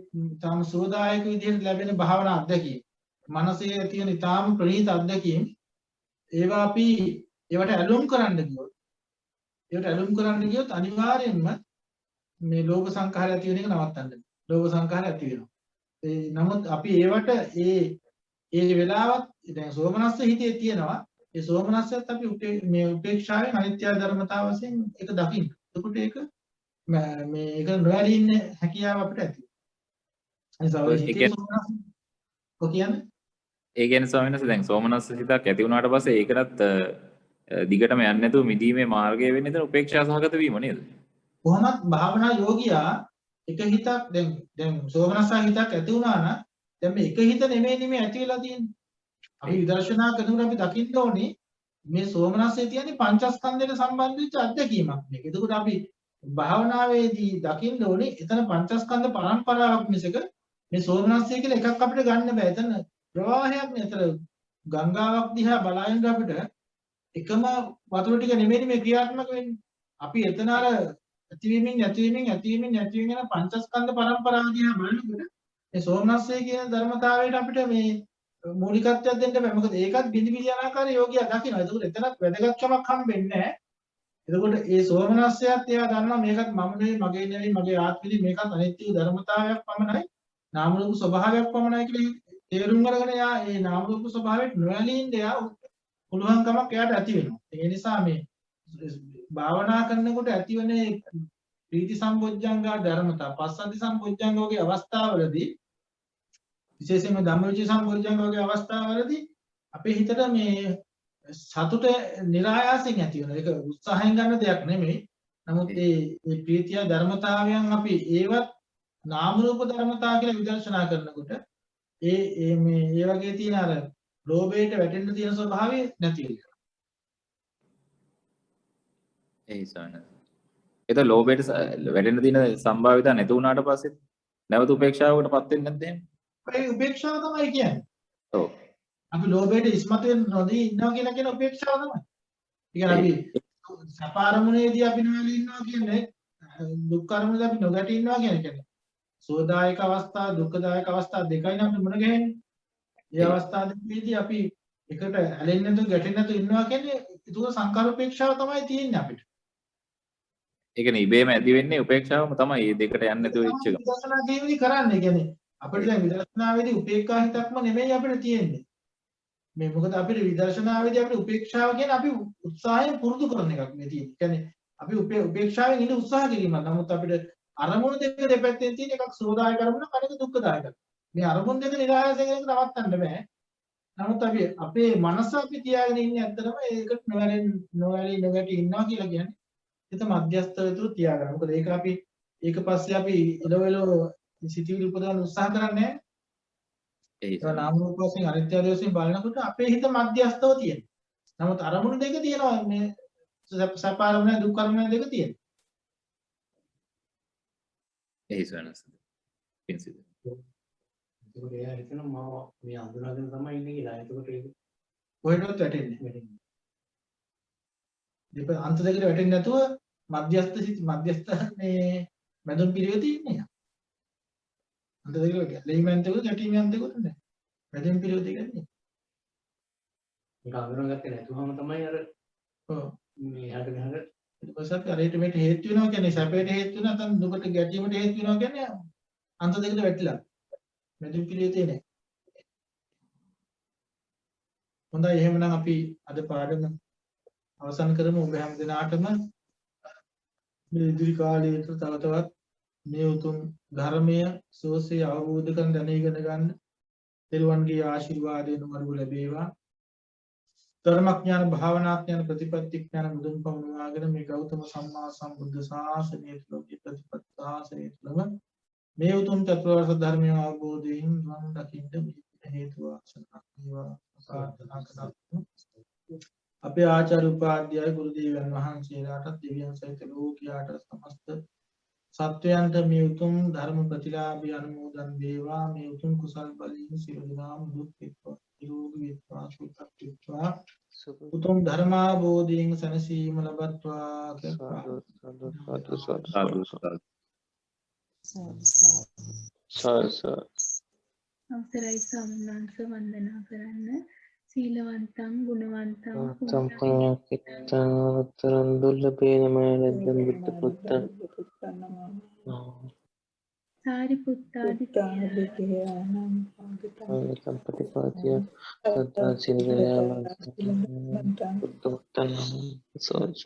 තාම සෝදායක විදිහට ලැබෙන භාවනා අධ්‍යක්ී මනසේ තියෙන ඊටාම ප්‍රණීත අධ්‍යක්ීම් ඒවා අපි ඒවට ඇලුම් කරන්න ගියොත් අනිවාර්යයෙන්ම මේ ලෝභ සංඛාරය ඇති වෙන එක නවත්තන්න. ලෝභ සංඛාරය ඇති වෙනවා. නමුත් අපි ඒවට ඒ වෙලාවත් දැන් සෝමනස්ස හිතේ තියෙනවා. ඒ සෝමනස්සයත් අපි මේ උපේක්ෂාවේ අනිත්‍ය ධර්මතාව වශයෙන් ඒක දකින්න. එතකොට ඒක මේක නොඇලී ඉන්න හැකියාව අපිට ඇති. ඒ කියන්නේ ස්වාමීන් වහන්සේ දැන් සෝමනස්ස හිතක් ඇති වුණාට පස්සේ ඒකටත් දිගටම යන්නේ නැතුව මිදීමේ මාර්ගය වෙන්නේ එතන උපේක්ෂා සහගත වීම නේද? කොහොමත් භාවනා යෝගියා එක හිතක් දැන් සෝමනස්ස හිතක් ඇති වුණා නම් දැන් මේ එක හිත නෙමෙයි ඇති වෙලා තියෙන්නේ. අපි විදර්ශනා කරනකොට අපි දකින්න ඕනේ මේ සෝමනස්සේ තියෙන්නේ පංචස්කන්ධයට සම්බන්ධ වෙච්ච අත්දැකීමක් මේක. එතකොට අපි භාවනාවේදී දකින්න ඕනේ එතන පංචස්කන්ධ පරම්පරාවක් මිසක මේ සෝමනස්සේ කියලා එකක් අපිට ගන්න බෑ. එතන ප්‍රවාහයක් නේ. එතන ගංගාවක් දිහා බලන අපිට එකම වතුර ටික නෙමෙයි මේ ක්‍රියාත්මක වෙන්නේ. අපි එතන අර ඇතිවීමෙන් යන පංචස්කන්ධ පරම්පරාව දිහා බලනකොට මේ සෝමනස්සේ කියන ධර්මතාවයට අපිට මේ මූලිකත්වයක් දෙන්න බෑ. මොකද ඒකත් බිඳි බිඳි යන ආකාරය යෝගියා දකිනවා. ඒකෝට එතනත් වැදගත්කමක් හම්බෙන්නේ නැහැ. එතකොට ඒ සෝමනස්සයත් එයා දන්නවා මේකත් මම නෙවෙයි මගේ නෙවෙයි මගේ ආත්මෙදි මේකත් අනිත්‍ය ධර්මතාවයක් පමණයි. නාම රූප ස්වභාවයක් පමණයි කියලා තේරුම් අරගෙන එයා ඒ නාම රූප ස්වභාවයට නොඇලී ඉන්න එයා පුළුවන්කමක් එයාට ඇති වෙනවා. ඒ නිසා මේ භාවනා කරනකොට ඇතිවන ප්‍රීති සම්පොච්චංගා ධර්මතා පස්සද්ධි සම්පොච්චංග වගේ අවස්ථාවලදී විශේෂයෙන්ම ධම්මවිචේ සම්පොච්චංග වගේ අවස්ථාවලදී අපේ හිතට මේ සතුට નિરાයාසයෙන් ඇති වෙනවා. ඒක උත්සාහයෙන් ගන්න දෙයක් නෙමෙයි. නමුත් මේ ප්‍රීතිය ධර්මතාවයන් අපි ඒවත් නාම රූප ධර්මතා කියලා විදර්ශනා කරනකොට ඒ වගේ තියෙන අර ලෝභයට වැටෙන්න තියෙන ස්වභාවය නැති වෙනවා. ඒ සාන. ඒක ලෝභයට වැටෙන්න තියෙන සම්භාවිතා නැති වුණාට පස්සේ නැවත උපේක්ෂාවකටපත් වෙන්නේ නැද්ද එහෙම? ඒ උපේක්ෂාව තමයි කියන්නේ. ඔව්. අපි ලෝභයට ඉස්මතු වෙන්න නොදී ඉන්නවා කියලා කියන උපේක්ෂාව තමයි. ඒ කියන්නේ අපි සැප අරමුණේදී අපි නොඇලී ඉන්නවා කියන්නේ දුක් අරමුණේදී අපි නොගැටී ඉන්නවා කියන්නේ. සෝදායක අවස්ථා දුක්ඛදායක අවස්ථා දෙකයි නම් මුණ ගැහෙන්නේ. මේ අවස්ථා දෙකේදී අපි එකට ඇලෙන්නේ නැතුව ගැටෙන්නේ නැතුව ඉන්නවා කියන්නේ ඒක සංකාර උපේක්ෂාව තමයි තියෙන්නේ අපිට. ඒ කියන්නේ ඉබේම ඇති වෙන්නේ උපේක්ෂාවම තමයි. මේ දෙකට යන්නේ නැතුව ඉච්ච එක. විදර්ශනා කියන්නේ කරන්නේ. කියන්නේ අපිට දැන් විදර්ශනාවේදී උපේක්ඛා හිතක්ම නෙමෙයි අපිට තියෙන්නේ. මේ මොකද අපිට විදර්ශනාවේදී අපිට උපේක්ෂාව කියන්නේ අපි උත්සාහයෙන් පුරුදු කරන එකක් මේ තියෙන්නේ. කියන්නේ අපි උපේක්ෂාවෙන් ඉන්න උත්සාහ කිරීමක්. නමුත් අපිට අරමුණු දෙක දෙපැත්තෙන් තියෙන එකක් සෝදායක අරමුණ කණක දුක්ඛදායක. මේ අරමුණු දෙක නිරායසයෙන් එක නවත්තන්න බෑ. නමුත් අපි අපේ මනස අපි තියාගෙන ඉන්නේ ඇත්තටම ඒකට නොඇලී නොගැටි ඉන්නවා කියලා කියන්නේ. ඒක මධ්‍යස්ථව තුරු තියාගන්න. මොකද ඒක අපි ඒක පස්සේ අපි එළවෙලෝ සිතිවිලි උපදවන්න උත්සාහ කරන්නේ නැහැ. ඒක නාම රූප වශයෙන් අනිත්‍ය වශයෙන් බලනකොට අපේ හිත මධ්‍යස්ථව තියෙනවා. නමුත් අරමුණු දෙක තියෙනවා මේ සැප අරමුණ දුක් අරමුණ දෙක තියෙනවා. ඒ සනස. පින්සිද. ඒක එයා හිතනවා මම මේ අඳුරගෙන තමයි ඉන්නේ කියලා. එතකොට ඒක කොහෙටවත් වැටෙන්නේ. දෙප අන්ත දෙකට වැටෙන්නේ නැතුව මධ්‍යස්ථ මේ මැදුම් පිළිවෙත ඉන්නේ. අන්ත දෙකට ලෙයිමෙන් දෙක ගැටීමෙන් දෙක නෑ. මැදුම් පිළිවෙත කියන්නේ. ඒක අඳුරගත්තේ නැතුවම තමයි අර මේ හැට ඊට පස්සේ අපි අරයට මේට හේතු වෙනවා කියන්නේ සැපයට හේතු වෙනවා නැත්නම් දුකට ගැටීමට හේතු වෙනවා කියන්නේ අන්ත දෙකට වැටිලා. මෙතන පිළියෙ තියෙන්නේ. හොඳයි එහෙමනම් අපි අද පාඩම අවසන් කරමු. ඔබ හැම දිනාටම මේ ඉදිරි කාලයේ තව තවත් මේ උතුම් ධර්මය සෝසේ අවබෝධ කරගෙන දැනගෙන ගන්න තෙරුවන්ගේ ආශිර්වාදයෙන් උමරු ලැබේවා. ධර්මඥාන භාවනාඥාන ප්‍රතිපත්ති ඥාන මුදුන් පමුණවාගෙන මේ ගෞතම සම්මා සම්බුද්ධ ශාසනයේ ලෝකී ප්‍රතිපත්ති ශාසනයේ තුලම මේ උතුම් චතුරාර්ය සත්‍ය ධර්මය අවබෝධයෙන් නිවන් දකින්න මේ හේතු වාසනා වේවා ප්‍රාර්ථනා කරමු. අපේ ආචාර්ය උපාධ්‍යාය ගුරු දේවයන් වහන්සේලාට දෙවියන් සහිත ලෝකයාට සමස්ත සත්වයන්ට මේ උතුම් ධර්ම ප්‍රතිලාභය අනුමෝදන් වේවා. මේ උතුම් කුසල් බලයෙන් සියලු දෙනාම දුක් වෙත්වා නිරෝගී වෙත්වා සුවපත් වෙත්වා උතුම් ධර්මාභෝධයෙන් සැනසීම ලබත්වා කියලා අවසරයි ස්වාමීන් වහන්සේ වන්දනා කරන්න. සීලවන්තං ගුණවන්තං පුඤ්ඤාකිතං දුර්ලභේනමය ලද්දම් බුද්ධ පුත්තං සාරිපුත්තාදි සම්පතිපාතිය සත්තා සිරිදයා බුද්ධ පුත්තං සෝච